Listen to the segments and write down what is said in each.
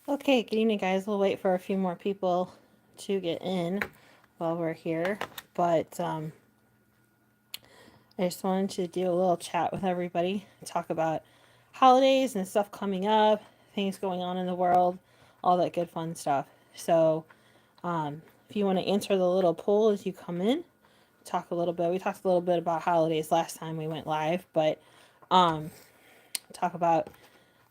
Okay, good evening, guys. We'll wait for a few more people to get in while we're here. But I just wanted to do a little chat with everybody, talk about holidays and stuff coming up, things going on in the world, all that good fun stuff. So, if you want to answer the little poll as you come in, talk a little bit. We talked a little bit about holidays last time we went live, but um, talk about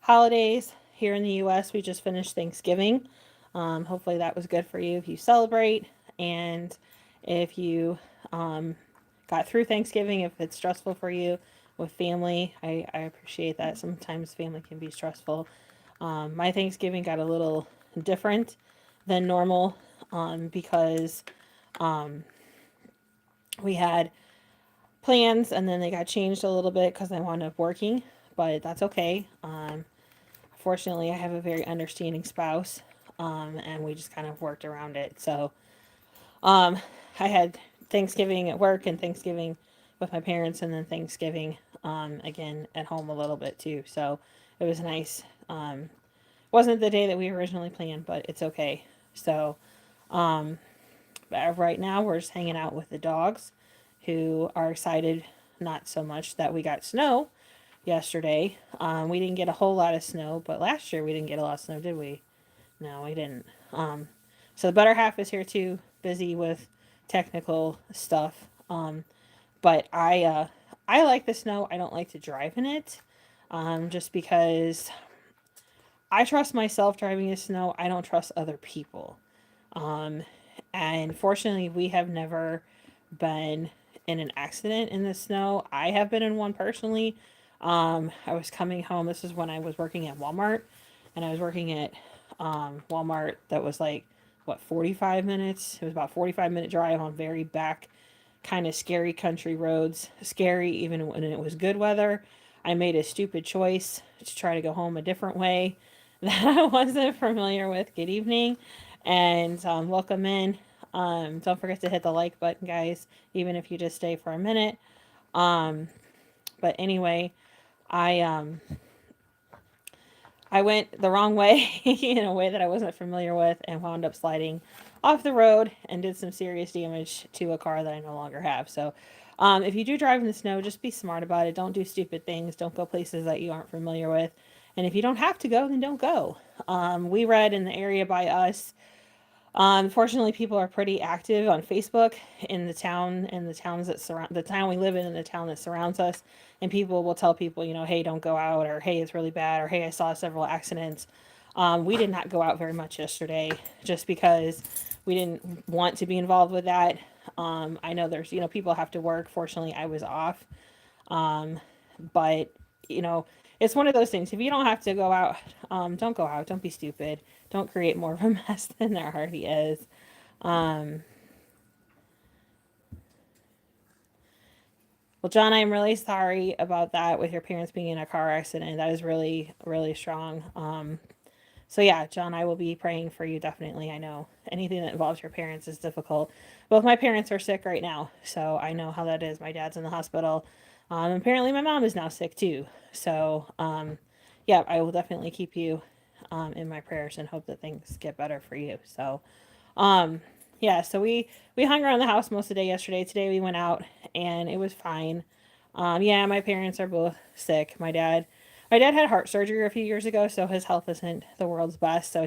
holidays here in the U.S. We just finished Thanksgiving. Hopefully that was good for you if you celebrate, and if you got through Thanksgiving, if it's stressful for you with family, I appreciate that. Sometimes family can be stressful. My Thanksgiving got a little different than normal because um, we had plans and then they got changed a little bit because I wound up working, but that's okay. Fortunately, I have a very understanding spouse, and we just kind of worked around it. So um, I had Thanksgiving at work and Thanksgiving with my parents, and then Thanksgiving again at home a little bit too. So it was nice. Wasn't the day that we originally planned, but it's okay. So um, right now, we're just hanging out with the dogs, who are excited not so much that we got snow yesterday. We didn't get a whole lot of snow, but last year we didn't get a lot of snow, did we? No, we didn't. So the better half is here too, busy with technical stuff. But I like the snow. I don't like to drive in it, just because I trust myself driving in snow. I don't trust other people. Um, and fortunately, we have never been in an accident in the snow. I have been in one personally. I was coming home. This is when I was working at Walmart, and I was working at Walmart that was like, what, 45 minutes? It was about 45-minute drive on very back, kind of scary country roads. Scary even when it was good weather. I made a stupid choice to try to go home a different way that I wasn't familiar with. Good evening, and welcome in. Don't forget to hit the like button, guys, even if you just stay for a minute. Um, but anyway, I I went the wrong way in a way that I wasn't familiar with and wound up sliding off the road and did some serious damage to a car that I no longer have. So, if you do drive in the snow, just be smart about it. Don't do stupid things. Don't go places that you aren't familiar with. And if you don't have to go, then don't go. We read in the area by us. Fortunately, people are pretty active on Facebook in the town and the towns that surround the town we live in and the town that surrounds us. And people will tell people, hey, don't go out, or hey, it's really bad, or hey, I saw several accidents. We did not go out very much yesterday just because we didn't want to be involved with that. I know there's, people have to work. Fortunately, I was off. Um, but, you know, it's one of those things. If you don't have to go out, don't go out. Don't be stupid. Don't create more of a mess than there already is. Um, well, John, I'm really sorry about that with your parents being in a car accident. That is really, really strong. So yeah, John, I will be praying for you definitely. I know anything that involves your parents is difficult. Both my parents are sick right now, so I know how that is. My dad's in the hospital. Apparently, my mom is now sick too. So yeah, I will definitely keep you in my prayers and hope that things get better for you. So um, yeah, so we hung around the house most of the day yesterday. Today we went out and it was fine. Yeah, my parents are both sick. My dad had heart surgery a few years ago, so his health isn't the world's best. So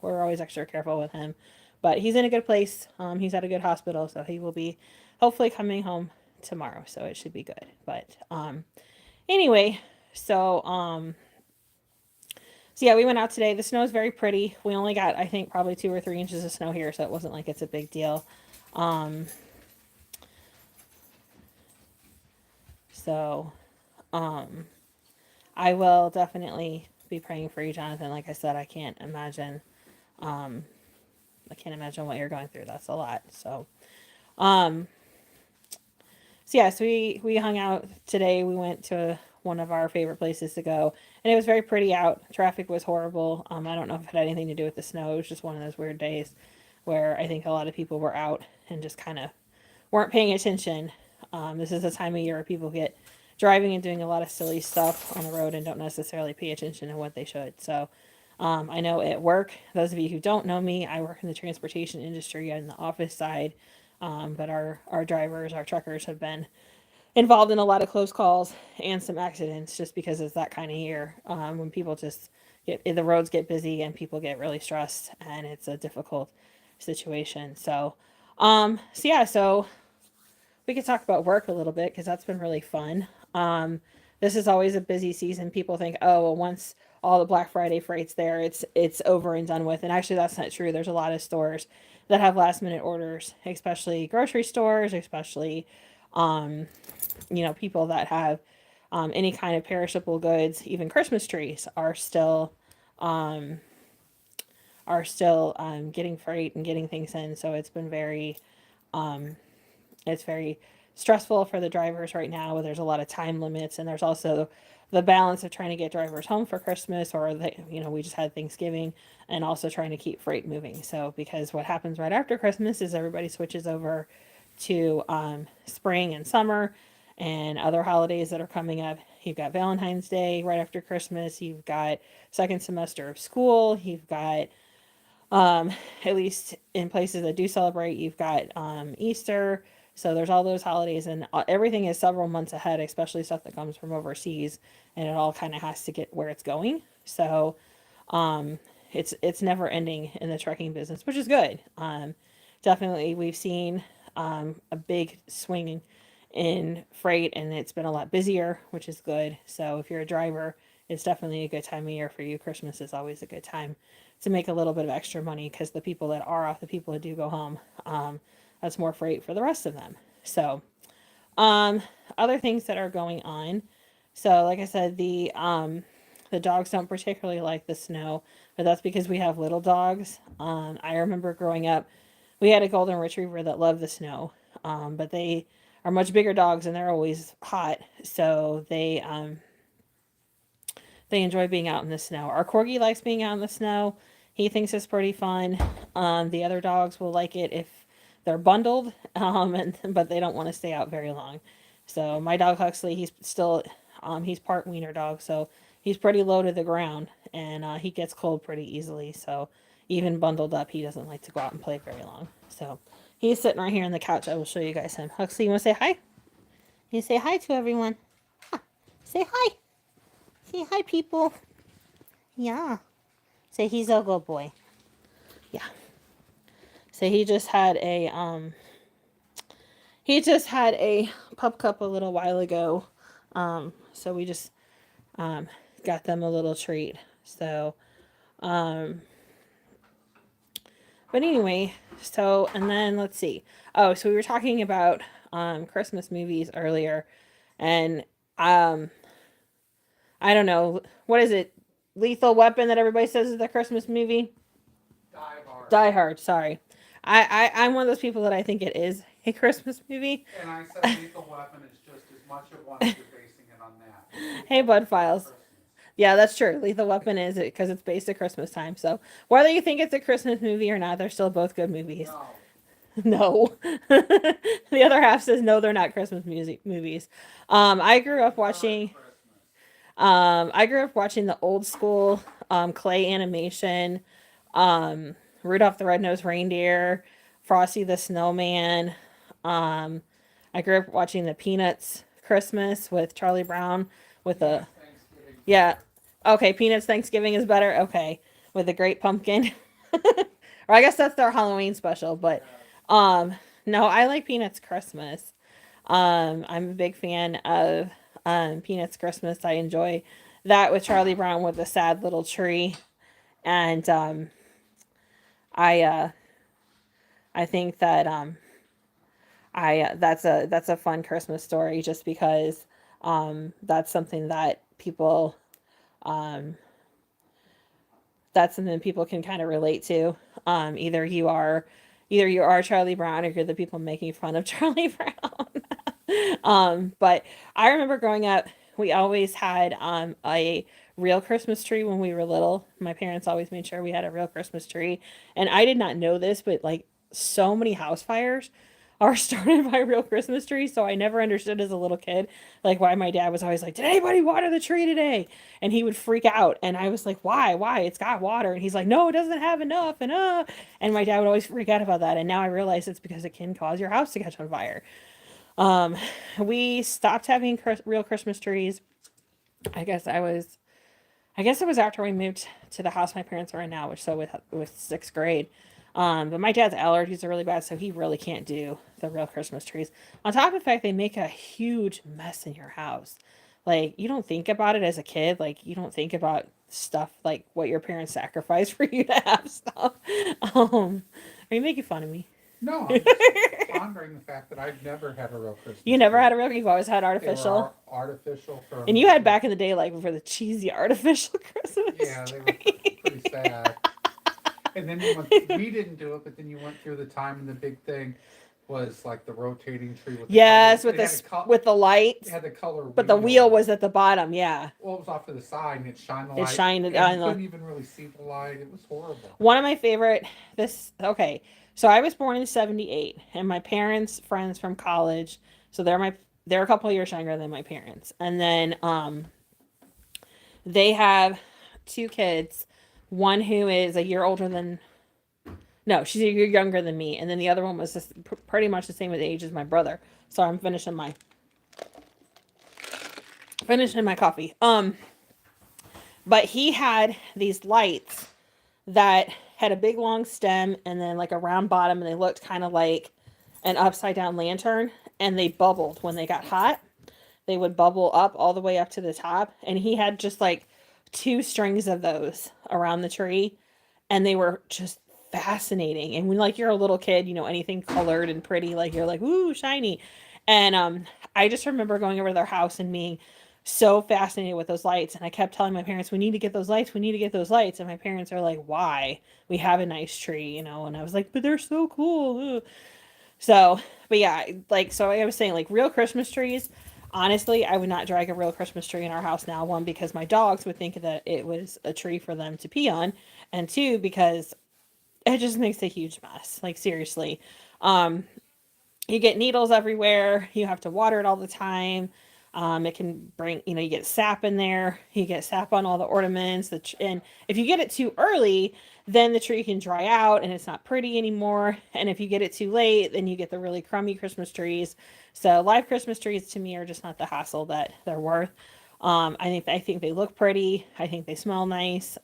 we're always extra careful with him, but he's in a good place. He's at a good hospital, so he will be hopefully coming home tomorrow. So it should be good. But anyway, so so yeah, we went out today. The snow is very pretty. We only got, I think, probably 2 or 3 inches of snow here, so it wasn't like it's a big deal. Um, so um, I will definitely be praying for you, Jonathan. Like I said, um, I can't imagine what you're going through. That's a lot. Um, so yeah, so we hung out today. We went to one of our favorite places to go, and it was very pretty out. Traffic was horrible. I don't know if it had anything to do with the snow. It was just one of those weird days where I think a lot of people were out and just kind of weren't paying attention. This is a time of year where people get driving and doing a lot of silly stuff on the road and don't necessarily pay attention to what they should. So I know at work, those of you who don't know me, I work in the transportation industry on the office side, but our drivers, our truckers have been involved in a lot of close calls and some accidents just because it's that kind of year when people just get the roads get busy and people get really stressed and it's a difficult situation. So yeah, so we could talk about work a little bit because that's been really fun. This is always a busy season. People think, oh, well, once all the Black Friday freight's there, it's over and done with. And actually, that's not true. There's a lot of stores that have last minute orders, especially grocery stores, especially people that have any kind of perishable goods. Even Christmas trees are still getting freight and getting things in. So it's very stressful for the drivers right now. There's a lot of time limits, and there's also the balance of trying to get drivers home for Christmas, or we just had Thanksgiving, and also trying to keep freight moving. So because what happens right after Christmas is everybody switches over to spring and summer, and other holidays that are coming up. You've got Valentine's Day right after Christmas. You've got second semester of school. You've got at least in places that do celebrate, you've got Easter. So there's all those holidays, and everything is several months ahead, especially stuff that comes from overseas, and it all kind of has to get where it's going. So it's never ending in the trucking business, which is good. Definitely, we've seen a big swing in freight, and it's been a lot busier, which is good. So if you're a driver, it's definitely a good time of year for you. Christmas is always a good time to make a little bit of extra money because the people that are off, the people that do go home, that's more freight for the rest of them. So, other things that are going on. So, like I said, the dogs don't particularly like the snow, but that's because we have little dogs. I remember growing up, we had a golden retriever that loved the snow, but they are much bigger dogs and they're always hot, so they enjoy being out in the snow. Our corgi likes being out in the snow. He thinks it's pretty fun. The other dogs will like it if they're bundled, but they don't want to stay out very long. So my dog Huxley, he's part wiener dog, so he's pretty low to the ground, and he gets cold pretty easily. So even bundled up, he doesn't like to go out and play very long. So he's sitting right here on the couch. I will show you guys him. Huxley, you want to say hi? You say hi to everyone. Say hi. Say hi, people. Yeah. Say he's a good boy. Yeah. So he just had a pup cup a little while ago. So we just um got them a little treat. So um but anyway, so and then let's see. Oh, so we were talking about Christmas movies earlier, and um I don't know, what is it? Lethal Weapon that everybody says is the Christmas movie? Die Hard. Die Hard, sorry. I'm one of those people that I think it is a Christmas movie. And I said Lethal Weapon is just as much of one as you're basing it on that. Hey, Lethal Bud is Files. Christmas. Yeah, that's true. Lethal Weapon is it because it's based at Christmas time. So whether you think it's a Christmas movie or not, they're still both good movies. No. No. The other half says no, they're not Christmas music movies. I grew up They're at watching. Christmas. I grew up watching the old school clay animation, Rudolph the Red-Nosed Reindeer, Frosty the Snowman. Um, I grew up watching the Peanuts Christmas with Charlie Brown with the Peanuts Thanksgiving. yeah. Okay, Peanuts Thanksgiving is better. Okay, with the Great Pumpkin. Or I guess that's their Halloween special, but Yes. um no, I like Peanuts Christmas. I'm a big fan of Peanuts Christmas. I enjoy that with Charlie Brown with the sad little tree, and I I think that that's a fun Christmas story just because that's something that people um, that's something people can kind of relate to. Either you are Charlie Brown or you're the people making fun of Charlie Brown. But I remember growing up, we always had a real Christmas tree when we were little. My parents always made sure we had a real Christmas tree, and I did not know this, but like so many house fires. are started by real Christmas trees. So I never understood as a little kid, like why my dad was always like, "Did anybody water the tree today?" And he would freak out. And I was like, "Why? Why? It's got water." And he's like, "No, it doesn't have enough." And my dad would always freak out about that. And now I realize it's because it can cause your house to catch on fire. Um, we stopped having real Christmas trees. I guess I was I guess it was after we moved to the house my parents are in now, which so with sixth grade. But my dad's allergies are really bad, so he really can't do the real Christmas trees. On top of the fact they make a huge mess in your house. Like you don't think about it as a kid. Like you don't think about stuff like what your parents sacrificed for you to have stuff. Are you making fun of me? No, I'm just pondering the fact that I've never had a real Christmas You never tree. had a real. You've always had They were artificial. artificial from. And you had back in the day, like for the cheesy artificial Christmas Yeah, they were tree. pretty sad. And then we didn't do it, but then you went through the time, and the big thing was like the rotating tree with the Yes, color. with with the lights. It had the color. But the wheel was at the bottom, yeah. Well, it was off to the side, and it shined the It light. shined and on you the. couldn't even really see the light. It was horrible. One of my favorite. Okay. So I was born in '78, and my parents' friends from college. So they're a couple of years younger than my parents, and then they have two kids. One who is a year older than. No, she's a year younger than me, and then the other one was just pretty much the same age as my brother. So I'm finishing my coffee. But he had these lights that had a big long stem and then like a round bottom, and they looked kind of like an upside down lantern, and they bubbled when they got hot. They would bubble up all the way up to the top, and he had just like two strings of those around the tree, and they were just fascinating. And when like you're a little kid, anything colored and pretty, like you're like, ooh, shiny. And I just remember going over to their house and being so fascinated with those lights. And I kept telling my parents, we need to get those lights. We need to get those lights. And my parents are like, why? We have a nice tree, And I was like, but they're so cool. Ugh. So, but yeah, so I was saying, like, real Christmas trees. Honestly, I would not drag a real Christmas tree in our house now. One, because my dogs would think that it was a tree for them to pee on. And two, because it just makes a huge mess. Like, seriously. You get needles everywhere. You have to water it all the time. It can bring, you get sap in there. You get sap on all the ornaments. And if you get it too early, then the tree can dry out and it's not pretty anymore. And if you get it too late, then you get the really crummy Christmas trees. So live Christmas trees to me are just not the hassle that they're worth. I think they look pretty. I think they smell nice.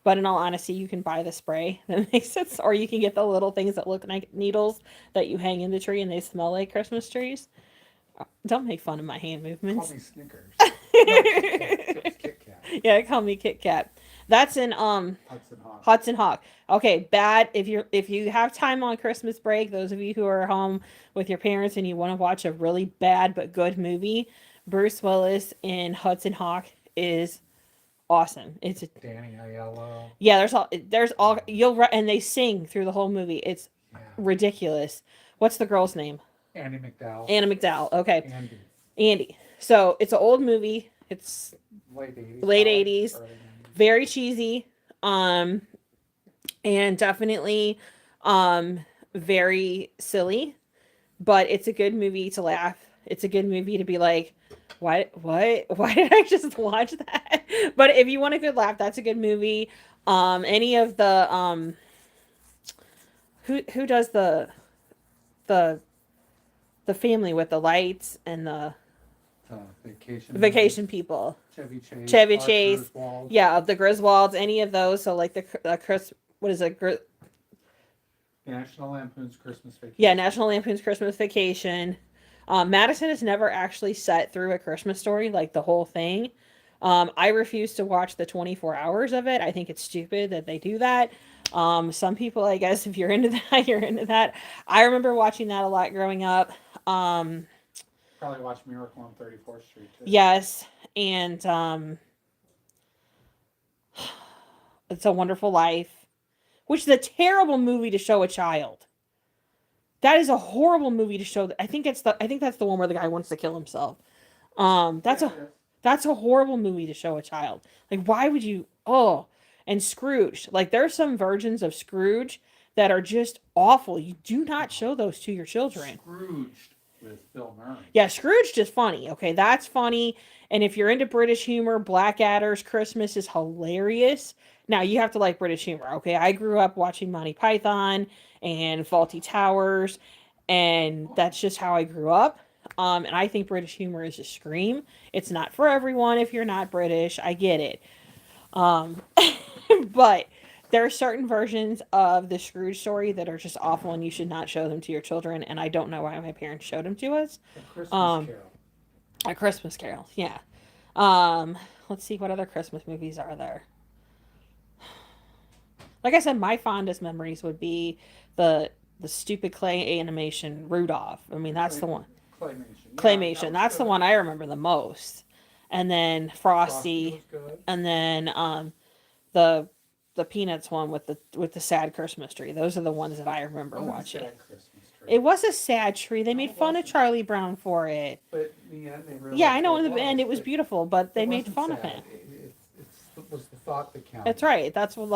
But in all honesty, you can buy the spray that makes it, or you can get the little things that look like needles that you hang in the tree and they smell like Christmas trees. Don't make fun of my hand movements. Call me Snickers. No, Kit Kat. Yeah, call me Kit Kat. That's in Hudson Hawk. Okay, bad if you have time on Christmas break, those of you who are home with your parents and you want to watch a really bad but good movie, Bruce Willis in Hudson Hawk is awesome. It's Danny Aiello. Yeah, there's all and they sing through the whole movie. It's ridiculous. What's the girl's name? Andie MacDowell. Anna McDowell. Okay. Andy. So it's an old movie. It's late 80s. Late 80s. Very cheesy. And definitely very silly. But it's a good movie to laugh. It's a good movie to be like, why did I just watch that? But if you want a good laugh, that's a good movie. Any of the who does the family with the lights and the vacation people. Chevy Chase. Griswold. Yeah, the Griswolds, any of those. So like the Chris, what is it? National Lampoon's Christmas Vacation. Yeah, National Lampoon's Christmas Vacation. Madison has never actually sat through a Christmas Story, like the whole thing. I refuse to watch the 24 hours of it. I think it's stupid that they do that. Some people, I guess, if you're into that, you're into that. I remember watching that a lot growing up. Probably watch Miracle on 34th Street too. Yes, and It's a Wonderful Life, which is a terrible movie to show a child. That is a horrible movie to show. I think that's the one where the guy wants to kill himself. That's a horrible movie to show a child. Like, why would you? Oh, and Scrooge. Like, there's some versions of Scrooge that are just awful. You do not show those to your children. Scrooged with Bill Murray. Yeah, Scrooge is funny. Okay, that's funny. And if you're into British humor, Blackadder's Christmas is hilarious. Now you have to like British humor. Okay, I grew up watching Monty Python and Faulty Towers, and that's just how I grew up. And I think British humor is a scream. It's not for everyone if you're not British. I get it. Um, but there are certain versions of the Scrooge story that are just awful, and you should not show them to your children. And I don't know why my parents showed them to us. A Christmas Um, Carol. A Christmas Carol, yeah. Um, let's see what other Christmas movies are there. Like I said, my fondest memories would be the stupid clay animation Rudolph. I mean, that's the one. Claymation. Yeah, Claymation. that was That's the good. one I remember the most. And then Frosty Frosty, was good. and then the the Peanuts one with the sad Christmas tree. Those are the ones that I remember Wasn't a watching. sad Christmas tree. It was a sad tree. They No, made it fun of wasn't. Charlie Brown for it. But in the end, they realized Yeah, I know. what In the end, it was but beautiful, but they it made wasn't fun of sad. him. It was the thought that counted. That's right. That's the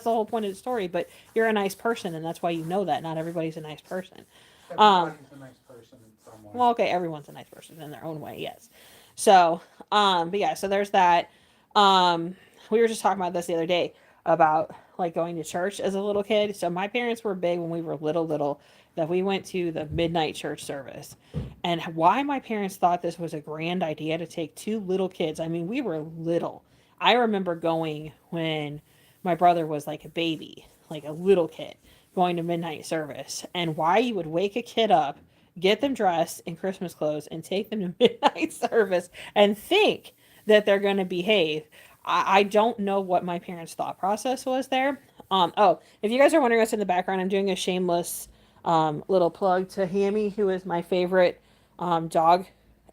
whole point of the story. But you're a nice person, and that's why you know that. Not everybody's a nice person. Everybody's a nice person in some way. Well, okay, everyone's a nice person in their own way, yes. So, but yeah, so there's that. We were just talking about this the other day about like going to church as a little kid. So my parents were big when we were little that we went to the midnight church service. And why my parents thought this was a grand idea to take two little kids. I mean, we were little. I remember going when my brother was like a baby, like a little kid, going to midnight service. And why you would wake a kid up, get them dressed in Christmas clothes, and take them to midnight service and think that they're going to behave. I don't know what my parents' thought process was there. Oh, if you guys are wondering what's in the background, I'm doing a shameless little plug to Hammy, who is my favorite dog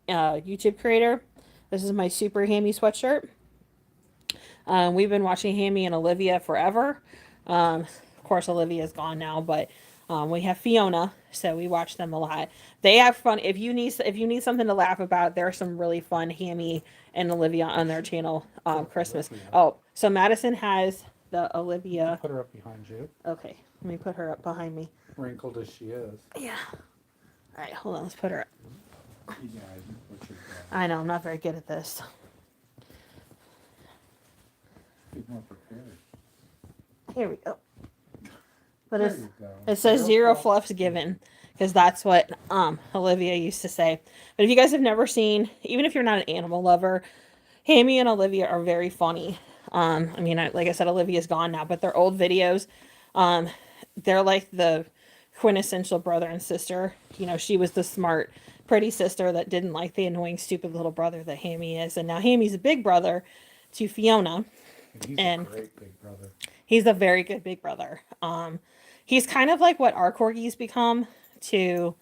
YouTube creator. This is my Super Hammy sweatshirt. We've been watching Hammy and Olivia forever. Of course, Olivia's gone now, but we have Fiona, so we watch them a lot. They have fun. If you need something to laugh about, there are some really fun Hammy and Olivia on their channel. Christmas. Oh, so Madison has the Olivia. Put her up behind you. Okay, let me put her up behind me. Wrinkled as she is. Yeah. All right, hold on. Let's put her up. Yeah, what you're I know I'm not very good at this. Be more prepared. Here we go. But There it's, you go. it says zero fluffs given, because that's what Olivia used to say. But if you guys have never seen, even if you're not an animal lover, Hammy and Olivia are very funny. I mean, like I said, Olivia's gone now, but they're old videos. They're like the quintessential brother and sister. You know, she was the smart, pretty sister that didn't like the annoying, stupid little brother that Hammy is. And now Hammy's a big brother to Fiona. He's and a great big brother. He's a very good big brother. He's kind of like what our corgis become to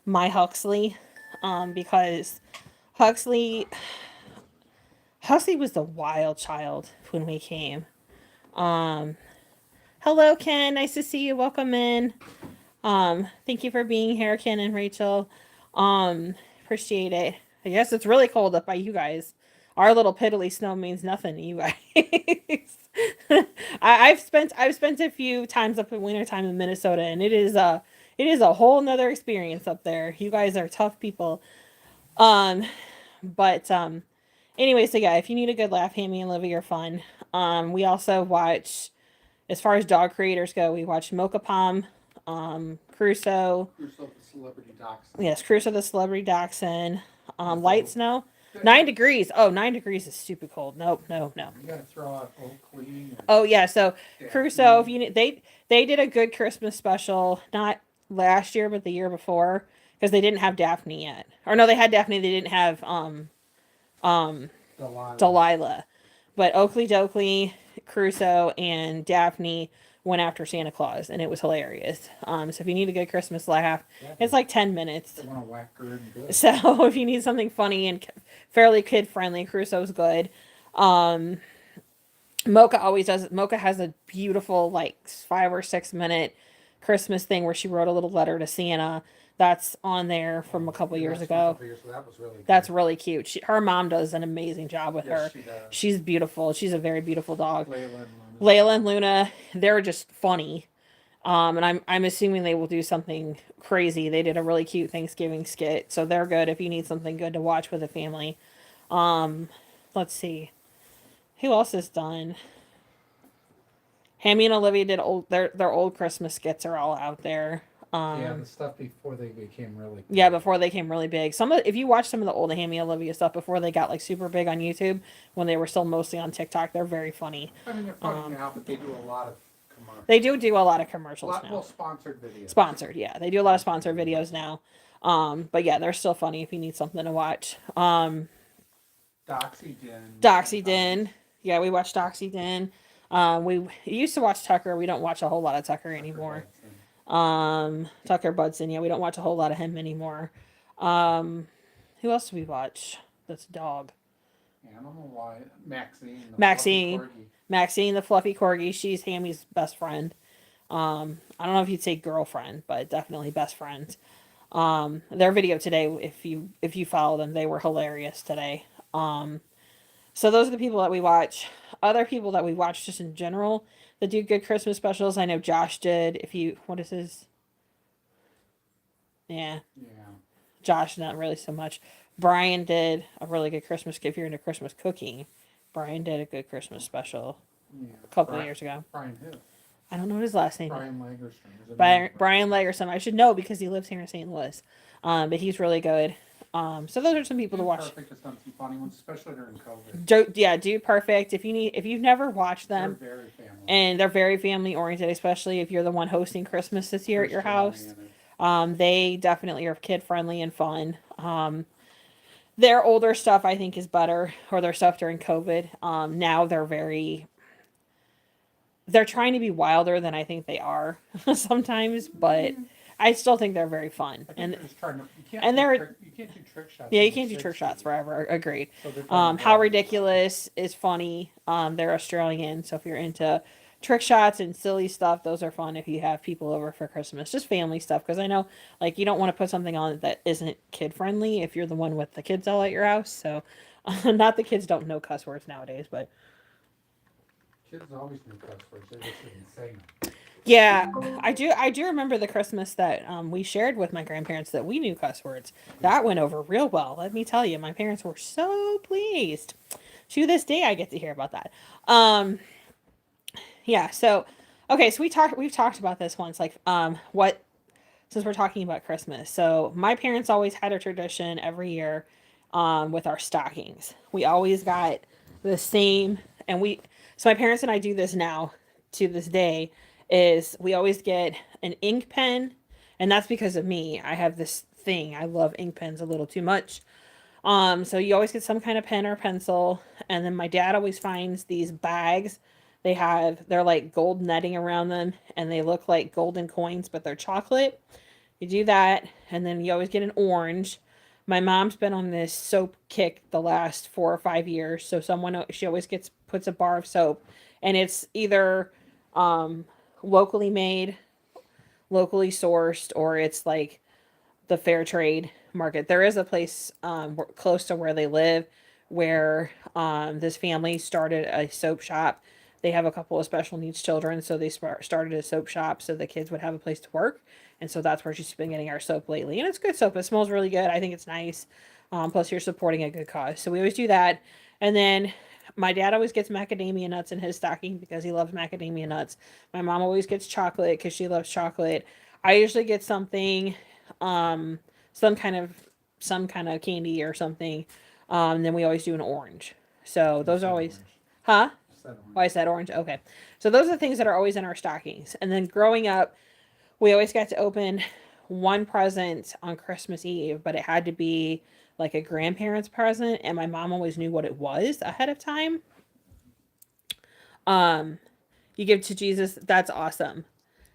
my Huxley, because Huxley was the wild child when we came. Hello, Ken. Nice to see you. Welcome in. Thank you for being here, Ken and Rachel. Appreciate it. I guess it's really cold up by you guys. Our little piddly snow means nothing to you guys. I've spent a few times up in wintertime in Minnesota, and it is a whole nother experience up there. You guys are tough people. But anyway, so yeah, if you need a good laugh, Hammy and Livy are fun. We also watch, as far as dog creators go, we watch Mocha Palm, Crusoe. Crusoe the Celebrity Dachshund. Yes, Crusoe the Celebrity Dachshund. Light Snow. 9 degrees. Oh, 9 degrees is stupid cold. Nope, no. You gotta throw out Oakley. Oh yeah, so Yeah. Crusoe, if you need, they did a good Christmas special, not last year but the year before, because they didn't have Daphne yet. Or no, they had Daphne, they didn't have Delilah. But Oakley Dokley, Crusoe, and Daphne went after Santa Claus, and it was hilarious. So if you need a good Christmas laugh, it's like 10 minutes. They want to whack her in good. So if you need something funny and fairly kid friendly, Crusoe's good. Mocha always does. Mocha has a beautiful like 5 or 6 minute Christmas thing where she wrote a little letter to Santa. That's on there from a couple years ago. So that was really good. That's really cute. Her mom does an amazing job with her. Yes, she does. She's beautiful. She's a very beautiful dog. Layla and Luna. Layla and Luna, they're just funny. And I'm assuming they will do something crazy. They did a really cute Thanksgiving skit, so they're good if you need something good to watch with a family. Um, let's see. Who else is done? Hammy and Olivia did their old Christmas skits are all out there. Yeah, the stuff before they became really Yeah, big. before they came really big. If you watch some of the old Hammy and Olivia stuff before they got like super big on YouTube, when they were still mostly on TikTok, they're very funny. I mean, they're funny now, but they do a lot of commercials. They do a lot of A commercials lot, now. well, sponsored videos. Sponsored, yeah, they do a lot of sponsored videos now. But yeah, they're still funny if you need something to watch. Doxy Den. Doxy Den, yeah, we watch Doxy Den. We used to watch Tucker. We don't watch a whole lot of Tucker anymore. Tucker Budson, yeah, we don't watch a whole lot of him anymore. Who else do we watch? That's a dog. Yeah, I don't know why. Maxine. Maxine. Maxine, the fluffy corgi. She's Hammy's best friend. I don't know if you'd say girlfriend, but definitely best friend. Their video today, if you follow them, they were hilarious today. So those are the people that we watch. Other people that we watch just in general that do good Christmas specials. I know Josh did. What is his? Yeah. Yeah. Josh, not really so much. Brian did a really good Christmas. If you're into Christmas cooking, Brian did a good Christmas special a couple of years ago. Brian who? I don't know what his last name. Brian Lagerstrom. Brian Lagerson. I should know because he lives here in St. Louis. But he's really good. So those are some people to watch. Perfect has done some funny ones, especially during COVID. Dude Perfect. If you've never watched them, they're very family. And they're very family oriented, especially if you're the one hosting Christmas this year at your house. They definitely are kid friendly and fun. Their older stuff I think is better, or their stuff during COVID. Now they're trying to be wilder than I think they are sometimes, but I still think they're very fun. And you can't do trick shots. Yeah, you can't do trick shots forever. Agreed. So How Ridiculous is funny. They're Australian, so if you're into trick shots and silly stuff, those are fun if you have people over for Christmas. Just family stuff, because I know like you don't want to put something on that isn't kid friendly if you're the one with the kids all at your house. So not the kids don't know cuss words nowadays, but kids always knew cuss words. They just didn't say them. yeah, I do remember the Christmas that we shared with my grandparents that we knew cuss words. That went over real well. Let me tell you, my parents were so pleased. To this day, I get to hear about that. Yeah. So, okay. So we've talked about this once. Like, since we're talking about Christmas. So my parents always had a tradition every year, with our stockings. We always got the same, so my parents and I do this now to this day. Is we always get an ink pen, and that's because of me. I have this thing. I love ink pens a little too much. So you always get some kind of pen or pencil, and then my dad always finds these bags. They're like gold netting around them, and they look like golden coins, but they're chocolate. You do that, and then you always get an orange. My mom's been on this soap kick the last 4 or 5 years, so she always puts a bar of soap, and it's either locally made, locally sourced, or it's like the fair trade market. There is a place close to where they live where this family started a soap shop. They have a couple of special needs children, so they started a soap shop so the kids would have a place to work. And so that's where she's been getting our soap lately. And it's good soap. It smells really good. I think it's nice. Plus, you're supporting a good cause. So we always do that. And then my dad always gets macadamia nuts in his stocking because he loves macadamia nuts. My mom always gets chocolate because she loves chocolate. I usually get something, some kind of candy or something. Then we always do an orange. So those are always, huh? Oh, I said orange. Okay. So those are the things that are always in our stockings. And then growing up, we always got to open one present on Christmas Eve, but it had to be like a grandparent's present, and my mom always knew what it was ahead of time. You give to Jesus. That's awesome.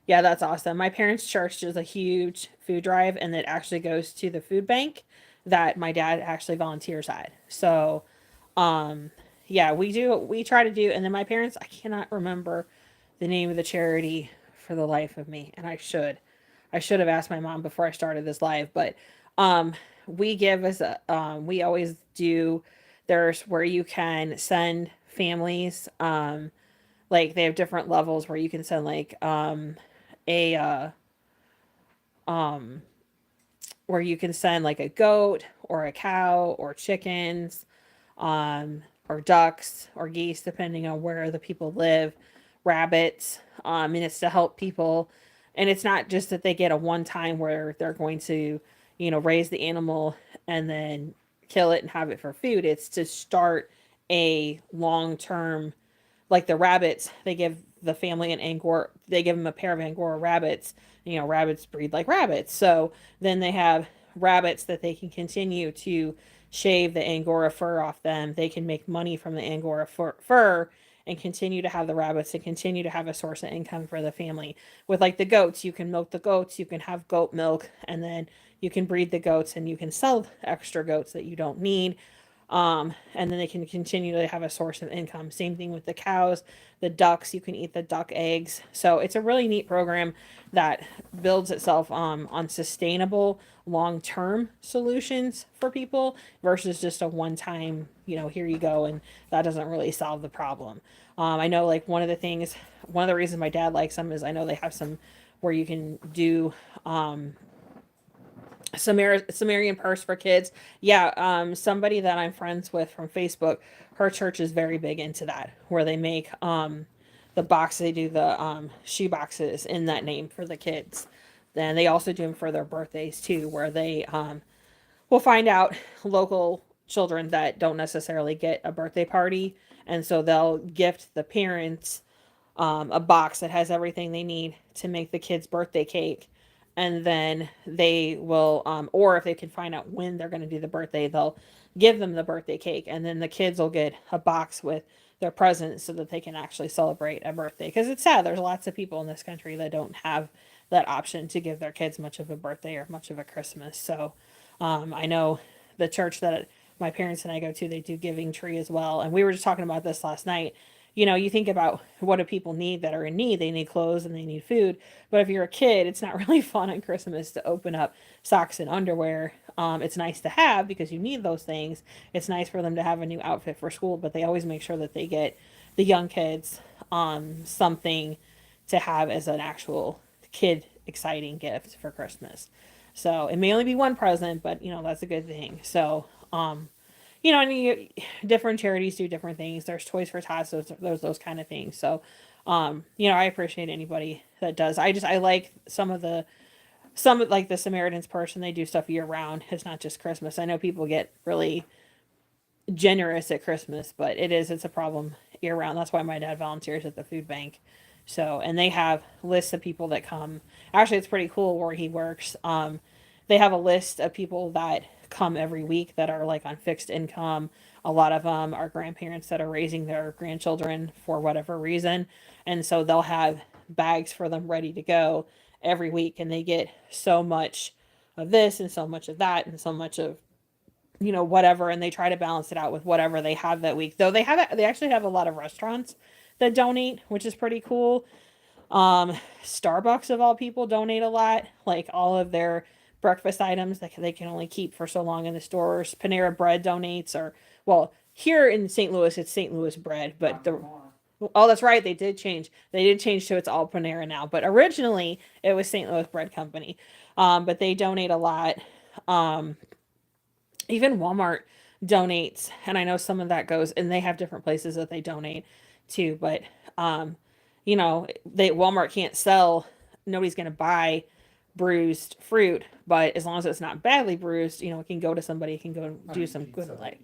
Yeah, that's awesome. My parents' church does a huge food drive, and it actually goes to the food bank that my dad actually volunteers at. So, yeah, we try to do, and then my parents, I cannot remember the name of the charity for the life of me, and I should have asked my mom before I started this live, but we always do, there's where you can send families, like they have different levels where you can send like a where you can send like a goat or a cow or chickens, or ducks or geese, depending on where the people live, rabbits, and it's to help people. And it's not just that they get a one time where they're going to, raise the animal and then kill it and have it for food. It's to start a long term, like the rabbits, they give the family an Angora, they give them a pair of Angora rabbits. Rabbits breed like rabbits. So then they have rabbits that they can continue to shave the Angora fur off them. They can make money from the Angora fur and continue to have the rabbits and continue to have a source of income for the family. With like the goats, you can milk the goats, you can have goat milk, and then you can breed the goats and you can sell extra goats that you don't need. And then they can continue to have a source of income. Same thing with the cows, the ducks. You can eat the duck eggs. So it's a really neat program that builds itself on sustainable long-term solutions for people versus just a one-time, here you go, and that doesn't really solve the problem. I know like one of the reasons my dad likes them is I know they have some where you can do Sumerian purse for kids. Yeah, somebody that I'm friends with from Facebook, her church is very big into that, where they make the box, they do the shoe boxes in that name for the kids. Then they also do them for their birthdays too, where they will find out local children that don't necessarily get a birthday party, and so they'll gift the parents a box that has everything they need to make the kid's birthday cake. And then they will, or if they can find out when they're going to do the birthday, they'll give them the birthday cake. And then the kids will get a box with their presents so that they can actually celebrate a birthday. Because it's sad, there's lots of people in this country that don't have that option to give their kids much of a birthday or much of a Christmas. So I know the church that my parents and I go to, they do Giving Tree as well. And we were just talking about this last night. You think about what do people need that are in need? They need clothes and they need food. But if you're a kid, it's not really fun on Christmas to open up socks and underwear. It's nice to have because you need those things. It's nice for them to have a new outfit for school, but they always make sure that they get the young kids something to have as an actual kid exciting gift for Christmas. So it may only be one present, but that's a good thing. So different charities do different things. There's Toys for Tots, those kind of things. So, I appreciate anybody that does. I like some like the Samaritan's Purse, and they do stuff year round. It's not just Christmas. I know people get really generous at Christmas, but it's a problem year round. That's why my dad volunteers at the food bank. So, and they have lists of people that come. Actually, it's pretty cool where he works. They have a list of people that come every week that are like on fixed income. A lot of them are grandparents that are raising their grandchildren for whatever reason. And so they'll have bags for them ready to go every week. And they get so much of this and so much of that and so much of, whatever. And they try to balance it out with whatever they have that week. Though they actually have a lot of restaurants that donate, which is pretty cool. Starbucks of all people donate a lot, like all of their breakfast items that they can only keep for so long in the stores. Panera Bread donates, or well, here in St. Louis it's St. Louis Bread, but oh, that's right, they did change. They did change to it's all Panera now, but originally it was St. Louis Bread Company. But they donate a lot. Even Walmart donates, and I know some of that goes, and they have different places that they donate to, but Walmart can't sell, nobody's going to buy bruised fruit, but as long as it's not badly bruised, it can go to somebody, it can go do some good like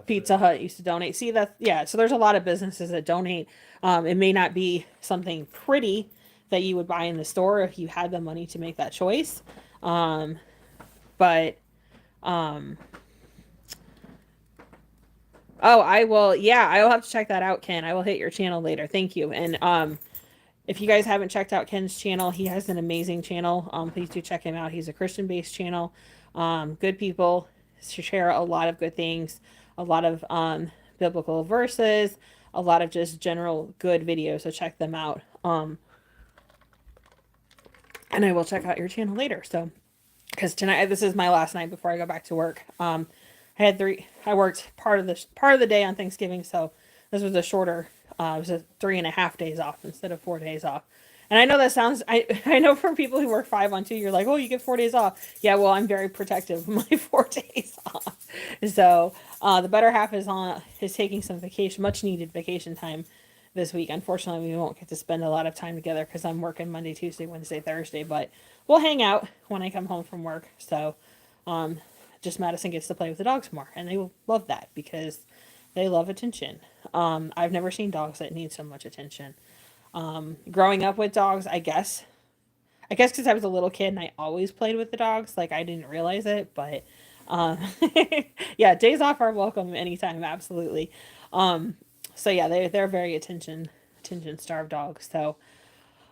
Pizza Hut used to donate. See that? Yeah. So there's a lot of businesses that donate. It may not be something pretty that you would buy in the store if you had the money to make that choice. But oh, I will. Yeah, I will have to check that out, Ken. I will hit your channel later. Thank you. And if you guys haven't checked out Ken's channel, he has an amazing channel. Please do check him out. He's a Christian-based channel. Good people share a lot of good things, a lot of biblical verses, a lot of just general good videos. So check them out. And I will check out your channel later. So, because tonight this is my last night before I go back to work. I worked part of the day on Thanksgiving, so this was a shorter. It was 3.5 days off instead of 4 days off, And I know that sounds, I know for people who work 5 on 2, you're like, oh, you get 4 days off. Yeah, well, I'm very protective of my 4 days off. So the better half is taking some vacation, much needed vacation time this week. Unfortunately, we won't get to spend a lot of time together because I'm working Monday, Tuesday, Wednesday, Thursday. But we'll hang out when I come home from work. So just Madison gets to play with the dogs more, and they will love that because they love attention. I've never seen dogs that need so much attention. Growing up with dogs, I guess because I was a little kid and I always played with the dogs, like I didn't realize it, but um, yeah, days off are welcome anytime, absolutely. Um, so yeah, they're very attention starved dogs. So